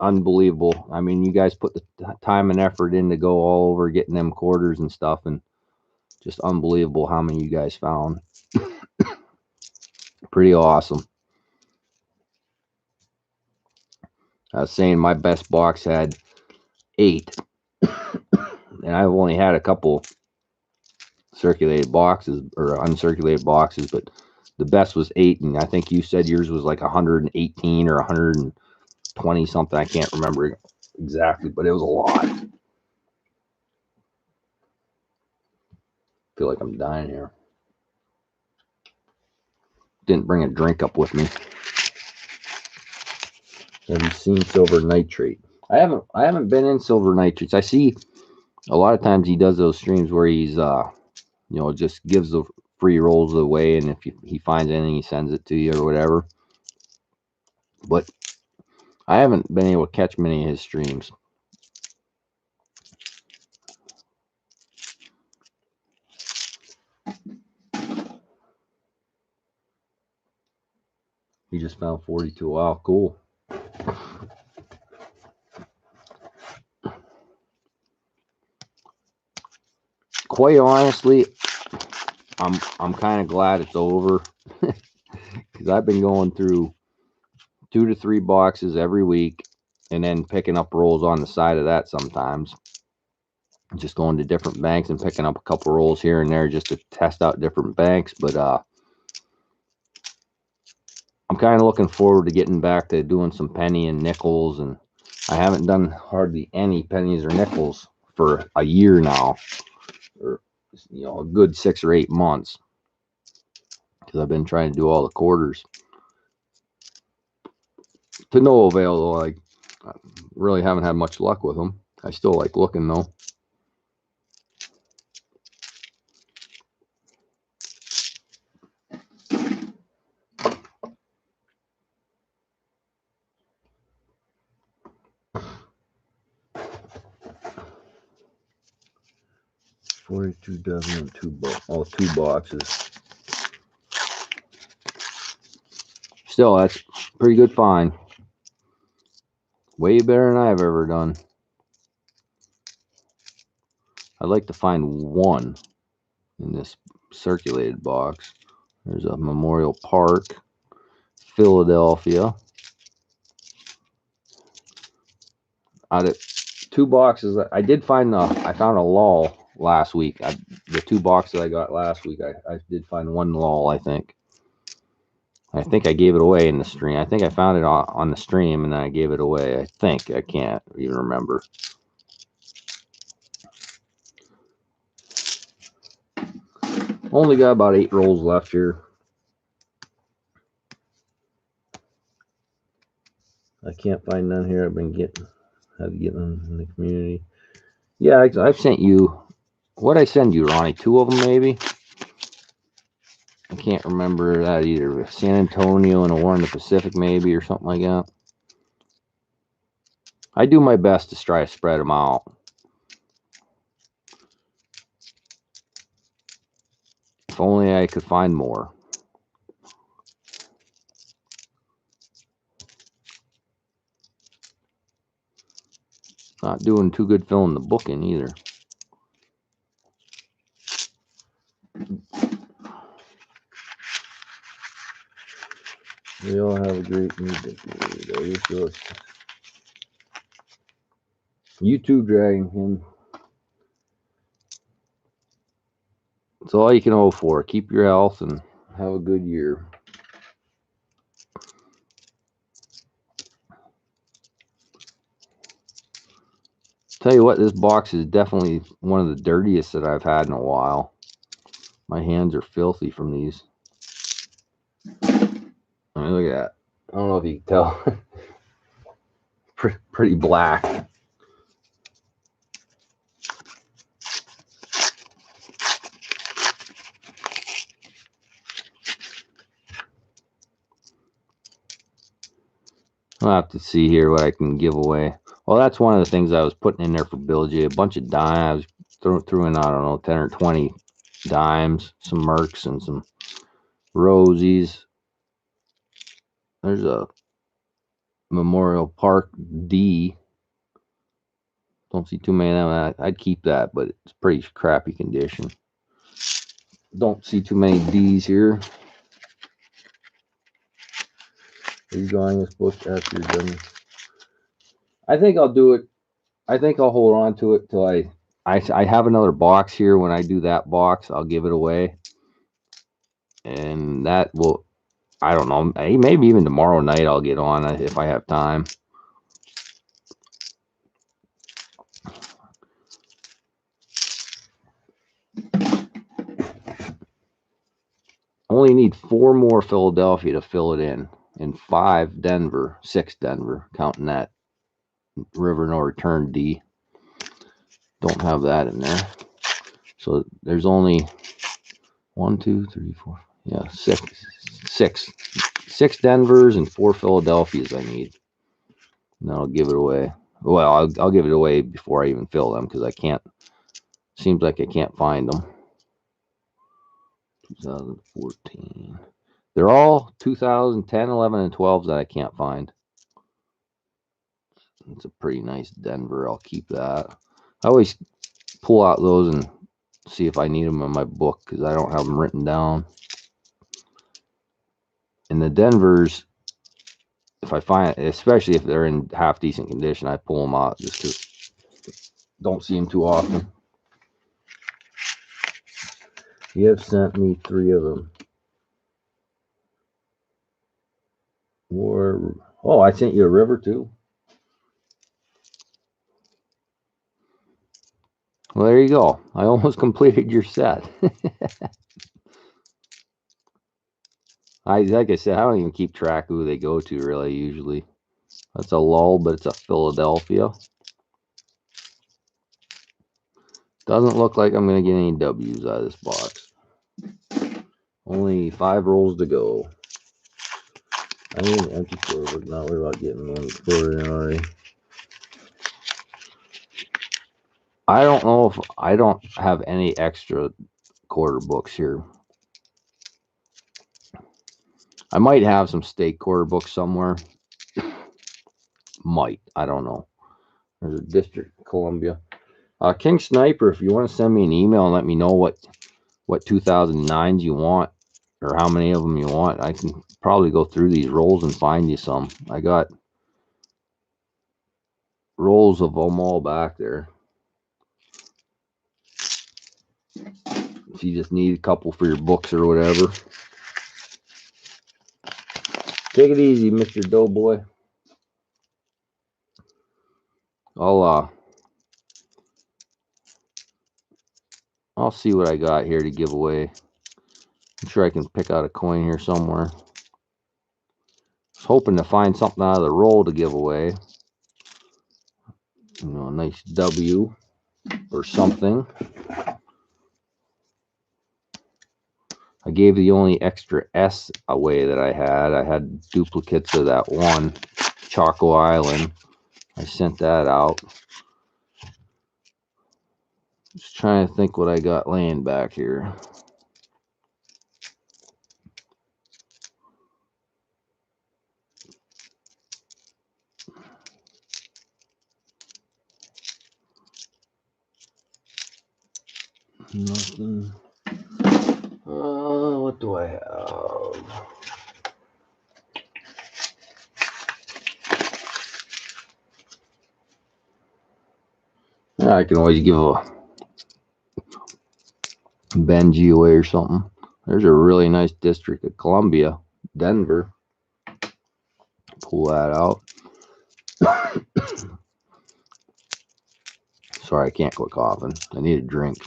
unbelievable. I mean, you guys put the time and effort in to go all over getting them quarters and stuff, and just unbelievable how many you guys found. Pretty awesome. I was saying my best box had 8, and I've only had a couple circulated boxes or uncirculated boxes, but the best was 8, and I think you said yours was like 118 or 120 something. I can't remember exactly, but it was a lot. I feel like I'm dying here. Didn't bring a drink up with me. Have you seen Silver Nitrate? I haven't been in Silver Nitrates. I see a lot of times he does those streams where he's just gives the free rolls away, and if he finds anything, he sends it to you or whatever. But I haven't been able to catch many of his streams. He just found 42. Wow, cool. Quite honestly, I'm kind of glad it's over because I've been going through 2 to 3 boxes every week, and then picking up rolls on the side of that sometimes. Just going to different banks and picking up a couple rolls here and there just to test out different banks. But I'm kind of looking forward to getting back to doing some penny and nickels, and I haven't done hardly any pennies or nickels for a year now, or a good 6 or 8 months, because I've been trying to do all the quarters. To no avail, though. I really haven't had much luck with them. I still like looking, though. $42 and two boxes. Still, that's pretty good find. Way better than I've ever done. I'd like to find one in this circulated box. There's a Memorial Park, Philadelphia. Out of two boxes, I did find I found a lull last week. The two boxes I got last week, I did find one lull, I think. I think I gave it away in the stream. I think I found it on the stream and then I gave it away. I think. I can't even remember. Only got about 8 rolls left here. I can't find none here. I've been had to get them in the community. Yeah, I've sent you. What'd I send you, Ronnie? 2 of them, maybe? I can't remember that either. San Antonio and a war in the Pacific, maybe, or something like that. I do my best to try to spread them out. If only I could find more. Not doing too good filling the book in either. We all have a great music. You too, Dragon King. It's all you can hope for. Keep your health and have a good year. Tell you what, this box is definitely one of the dirtiest that I've had in a while. My hands are filthy from these. I mean, look at that. I don't know if you can tell. Pretty black. I'll have to see here what I can give away. Well, that's one of the things I was putting in there for Bill J. A bunch of dimes. Threw in, I don't know, 10 or 20 dimes, some Mercs, and some Rosies. There's a Memorial Park D. Don't see too many of them. I'd keep that, but it's pretty crappy condition. Don't see too many D's here. Are you drawing this book after you're done? I think I'll do it. I think I'll hold on to it till I have another box here. When I do that box, I'll give it away. And that will, I don't know, maybe even tomorrow night I'll get on it if I have time. Only need 4 more Philadelphia to fill it in, and 5 Denver, 6 Denver, counting that River No Return D. Don't have that in there. So there's only 1, 2, 3, 4, yeah, 6 Denvers and 4 Philadelphias I need. And I'll give it away. Well, I'll give it away before I even fill them because I can't. Seems like I can't find them. 2014. They're all 2010, 11, and 12s that I can't find. It's a pretty nice Denver. I'll keep that. I always pull out those and see if I need them in my book because I don't have them written down. And the Denvers, if I find, especially if they're in half decent condition, I pull them out just because don't see them too often. You have sent me 3 of them. Oh, I sent you a River too. Well, there you go. I almost completed your set. Like I said, I don't even keep track of who they go to really usually. That's a lull, but it's a Philadelphia. Doesn't look like I'm going to get any W's out of this box. Only 5 rolls to go. I need an empty quarter book. Not worried about getting one quarter in already. I don't know if I don't have any extra quarter books here. I might have some state quarter books somewhere. Might. I don't know. There's a District of Columbia. King Sniper, if you want to send me an email and let me know what 2009s you want or how many of them you want, I can probably go through these rolls and find you some. I got rolls of them all back there. If you just need a couple for your books or whatever. Take it easy, Mr. Doughboy. I'll see what I got here to give away. I'm sure I can pick out a coin here somewhere. I was hoping to find something out of the roll to give away. You know, a nice W or something. I gave the only extra S away that I had. I had duplicates of that one, Choco Island. I sent that out. Just trying to think what I got laying back here. Nothing. What do I have? I can always give a Benji away or something. There's a really nice District of Columbia, Denver. Pull that out. Sorry, I can't quit coughing. I need a drink.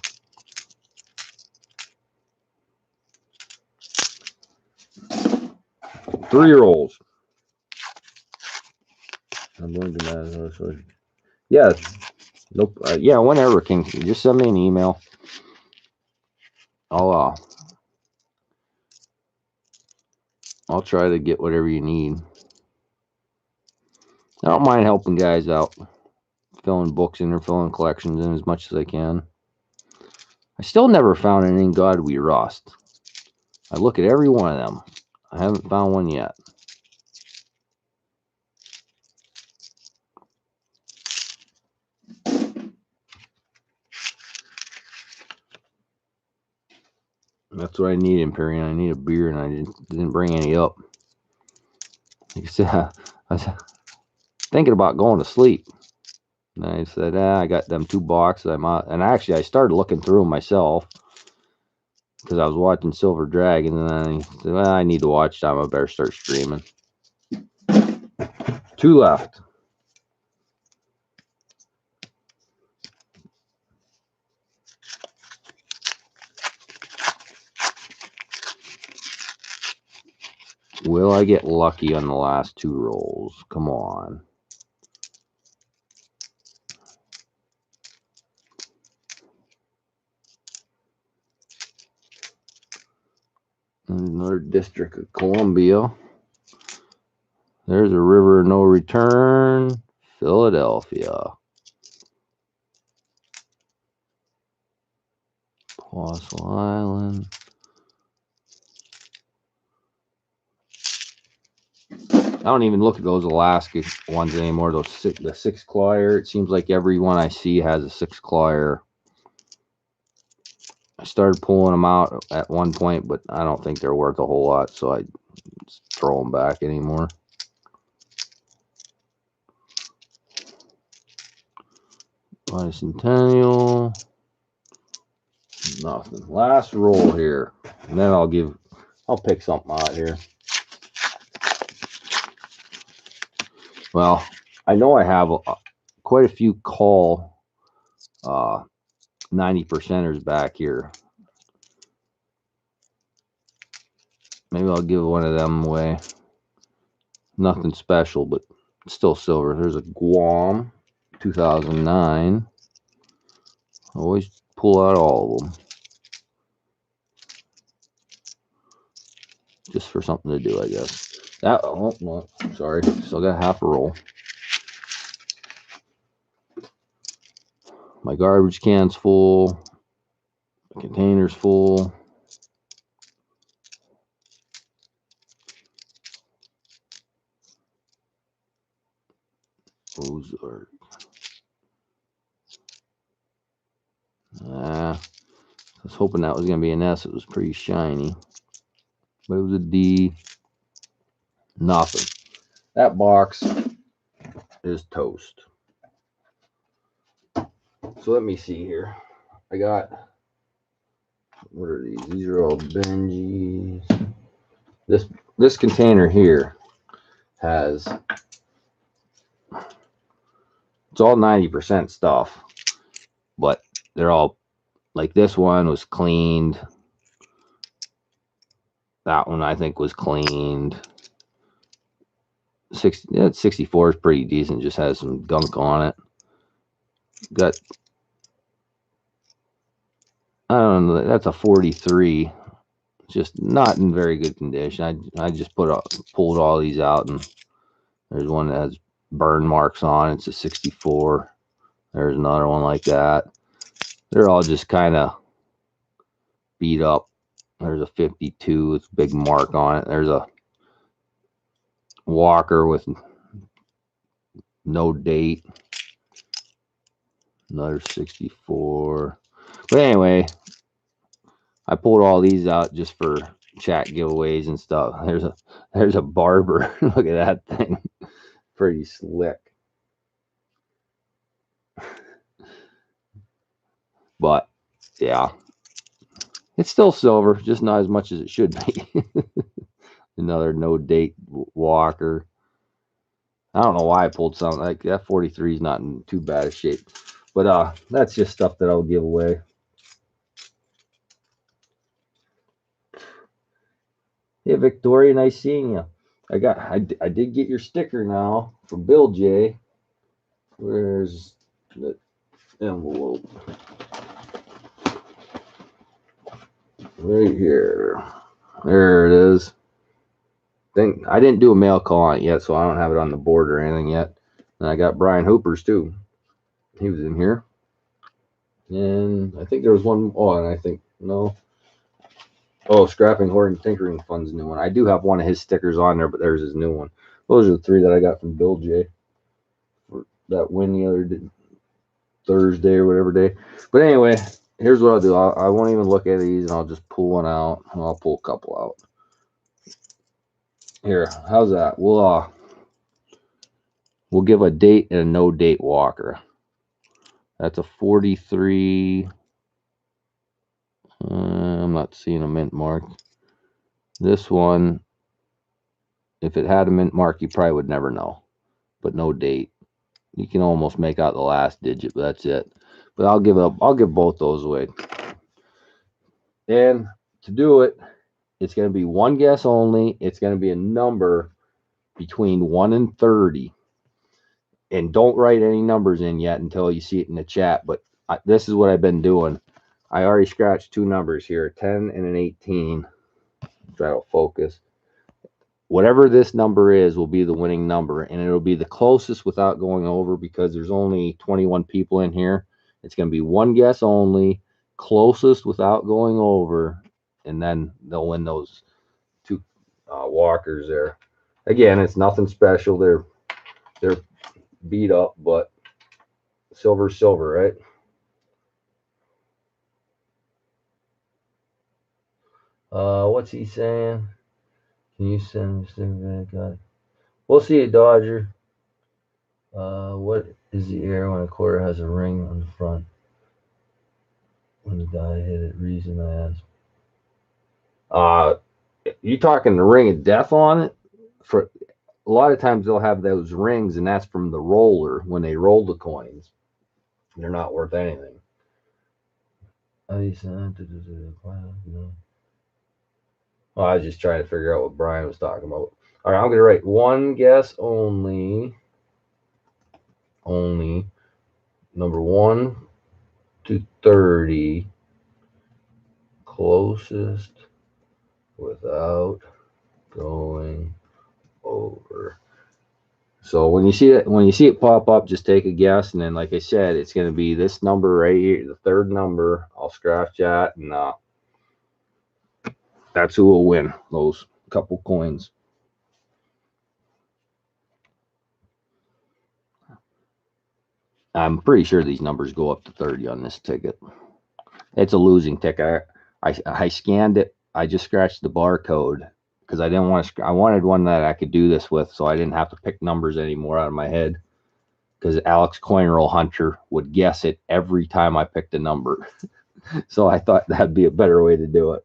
Three rolls. I'm going to that. Yeah. Nope. Yeah, whenever, King. Just send me an email. I'll try to get whatever you need. I don't mind helping guys out, filling books in or filling collections in as much as I can. I still never found an In God We Rust. I look at every one of them. I haven't found one yet. That's what I need, Imperium. I need a beer, and I didn't bring any up. Like I said, I was thinking about going to sleep. And I said, I got them 2 boxes. I'm out. And actually, I started looking through them myself because I was watching Silver Dragon. And then I said, well, I need to watch time. I better start streaming. 2 left. Will I get lucky on the last 2 rolls? Come on. Another District of Columbia. There's a River of No Return, Philadelphia. Apostle Island. I don't even look at those Alaska ones anymore. The 6 clawyer. It seems like every one I see has a 6 clawyer. I started pulling them out at one point, but I don't think they're worth a whole lot, so I just throw them back anymore. Bicentennial. Nothing. Last roll here, and then I'll pick something out here. Well, I know I have quite a few call 90%ers back here. Maybe I'll give one of them away. Nothing special, but Still silver. There's a Guam 2009. Always pull out all of them. Just for something to do, I guess. That, oh, no, sorry. Still got half a roll. My garbage can's full. The container's full. Ozark. I was hoping that was going to be an S. It was pretty shiny. But it was a D. Nothing. That box is toast. So let me see here. I got, what are these? These are all Benjis. This container here has, it's all 90% stuff, but they're all, like this one was cleaned. That one I think was cleaned. 64 is pretty decent, just has some gunk on it. Got, I don't know, that's a 43. Just not in very good condition. I just pulled all these out, and there's one that has burn marks on. It's a 64. There's another one like that. They're all just kind of beat up. There's a 52 with a big mark on it. There's a Walker with no date. Another 64. But anyway, I pulled all these out just for chat giveaways and stuff. There's a Barber. Look at that thing. Pretty slick. But yeah, it's still silver, just not as much as it should be. Another no date Walker. I don't know why I pulled something like that. 43 is not in too bad a shape, but that's just stuff that I'll give away. Hey Victoria, nice seeing you. I did get your sticker now from Bill J. Where's the envelope? Right here. There it is. I didn't do a mail call on it yet, so I don't have it on the board or anything yet. And I got Brian Hooper's too. He was in here. And I think there was one. Oh, and I think, no. Oh, Scrapping Hoarding Tinkering Fund's new one. I do have one of his stickers on there, but there's his new one. Those are the three that I got from Bill J. For that win the other day, Thursday or whatever day. But anyway, here's what I'll do. I won't even look at these, and I'll just pull one out. I'll pull a couple out. Here, how's that? We'll give a date and a no date Walker. That's a 43. I'm not seeing a mint mark. This one, if it had a mint mark, you probably would never know. But no date. You can almost make out the last digit, but that's it. But I'll give both those away. And to do it, it's going to be one guess only. It's going to be a number between 1 and 30. And don't write any numbers in yet until you see it in the chat. But this is what I've been doing. I already scratched two numbers here, a 10 and an 18. Try to focus. Whatever this number is will be the winning number, and it'll be the closest without going over because there's only 21 people in here. It's going to be one guess only, closest without going over, and then they'll win those two Walkers there. Again, it's nothing special. They're beat up, but silver's silver, right? What's he saying? Can you send this thing back? We'll see it, Dodger. What is the air when a quarter has a ring on the front? When the die hit it, reason I asked. You talking the ring of death on it? For a lot of times they'll have those rings, and that's from the roller when they roll the coins. They're not worth anything. Well, I was just trying to figure out what Brian was talking about. All right, I'm going to write one guess only. only number 1 to 30 closest without going over. So when you see it pop up, just take a guess, and then like I said, it's going to be this number right here, the third number. I'll scratch that, and that's who will win those couple coins. I'm pretty sure these numbers go up to 30 on this ticket. It's a losing ticket. I scanned it. I just scratched the barcode because I didn't want to. I wanted one that I could do this with, so I didn't have to pick numbers anymore out of my head. Because Alex Coin Roll Hunter would guess it every time I picked a number, so I thought that'd be a better way to do it.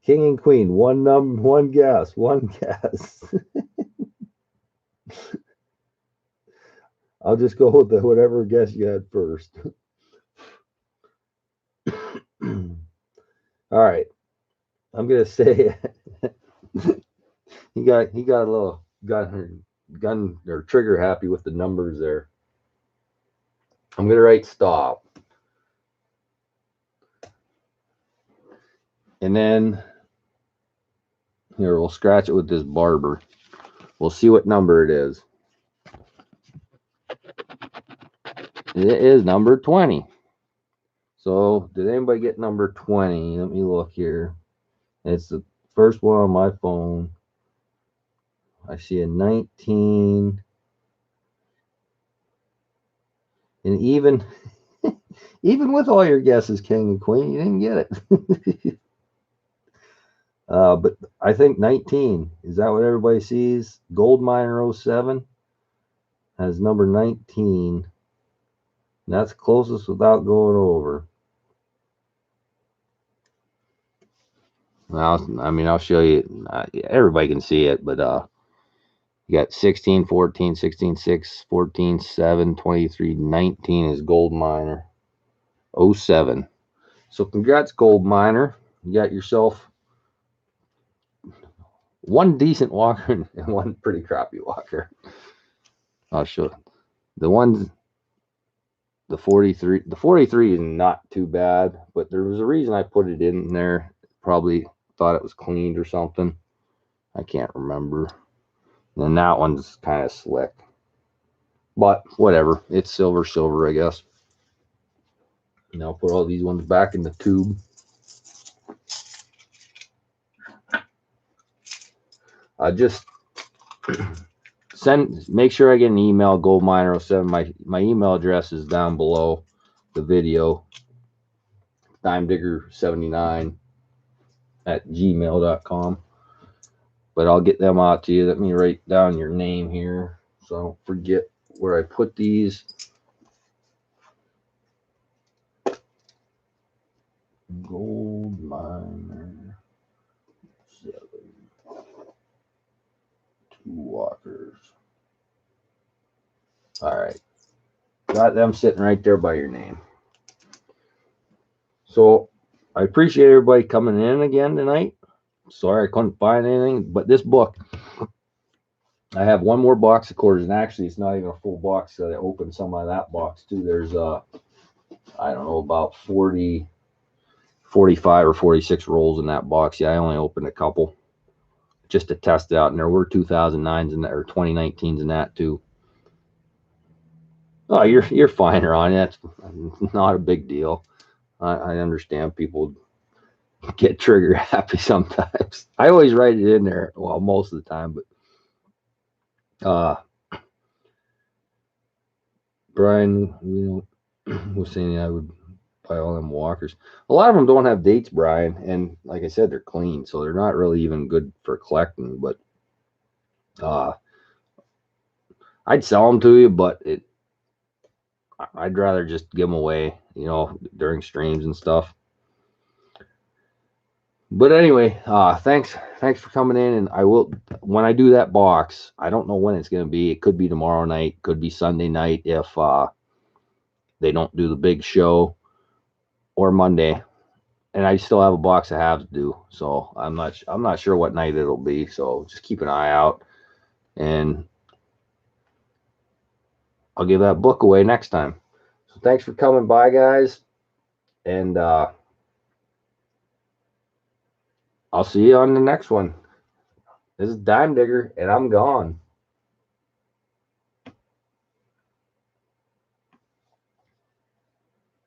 King and Queen, one guess. I'll just go with whatever guess you had first. All right, I'm gonna say he got a little gun or trigger happy with the numbers there. I'm gonna write stop, and then here we'll scratch it with this barber. We'll see what number it is. It is number 20. So did anybody get number 20? Let me look here. It's the first one on my phone. I see a 19. And even with all your guesses, King and Queen, you didn't get it. But I think 19. Is that what everybody sees? Gold Miner 07 has number 19. That's closest without going over. Well, I mean, I'll show you. Everybody can see it, but you got 16, 14, 16, 6, 14, 7, 23, 19 is Gold Miner 07. So congrats, Gold Miner. You got yourself one decent walker and one pretty crappy walker. I'll show you. The ones, the 43 is not too bad, but there was a reason I put it in there. Probably thought it was cleaned or something. I can't remember. And that one's kind of slick, but whatever. It's silver, I guess. Now I'll put all these ones back in the tube. I just make sure I get an email, goldminer07. My email address is down below the video, dimedigger79 at gmail.com. But I'll get them out to you. Let me write down your name here so I don't forget where I put these. Gold Miner 7. 2 walkers. All right. Got them sitting right there by your name. So I appreciate everybody coming in again tonight. Sorry I couldn't find anything, but this book, I have one more box of quarters, and actually it's not even a full box. So I opened some of that box too. There's I don't know, about 40, 45 or 46 rolls in that box. Yeah, I only opened a couple just to test it out, and there were 2009s in there, or 2019s in that too. Oh, you're fine, Ron. That's not a big deal. I understand people get trigger happy sometimes. I always write it in there, well, most of the time, but Brian, was saying I would buy all them walkers. A lot of them don't have dates, Brian, and like I said, they're clean, so they're not really even good for collecting. But I'd sell them to you, but I'd rather just give them away, during streams and stuff. But anyway, thanks for coming in, and I will, when I do that box, I don't know when it's going to be. It could be tomorrow night, could be Sunday night if they don't do the big show, or Monday. And I still have a box of halves to do, so I'm not sure what night it'll be. So just keep an eye out. And I'll give that book away next time. So thanks for coming by, guys. And I'll see you on the next one. This is Dime Digger, and I'm gone.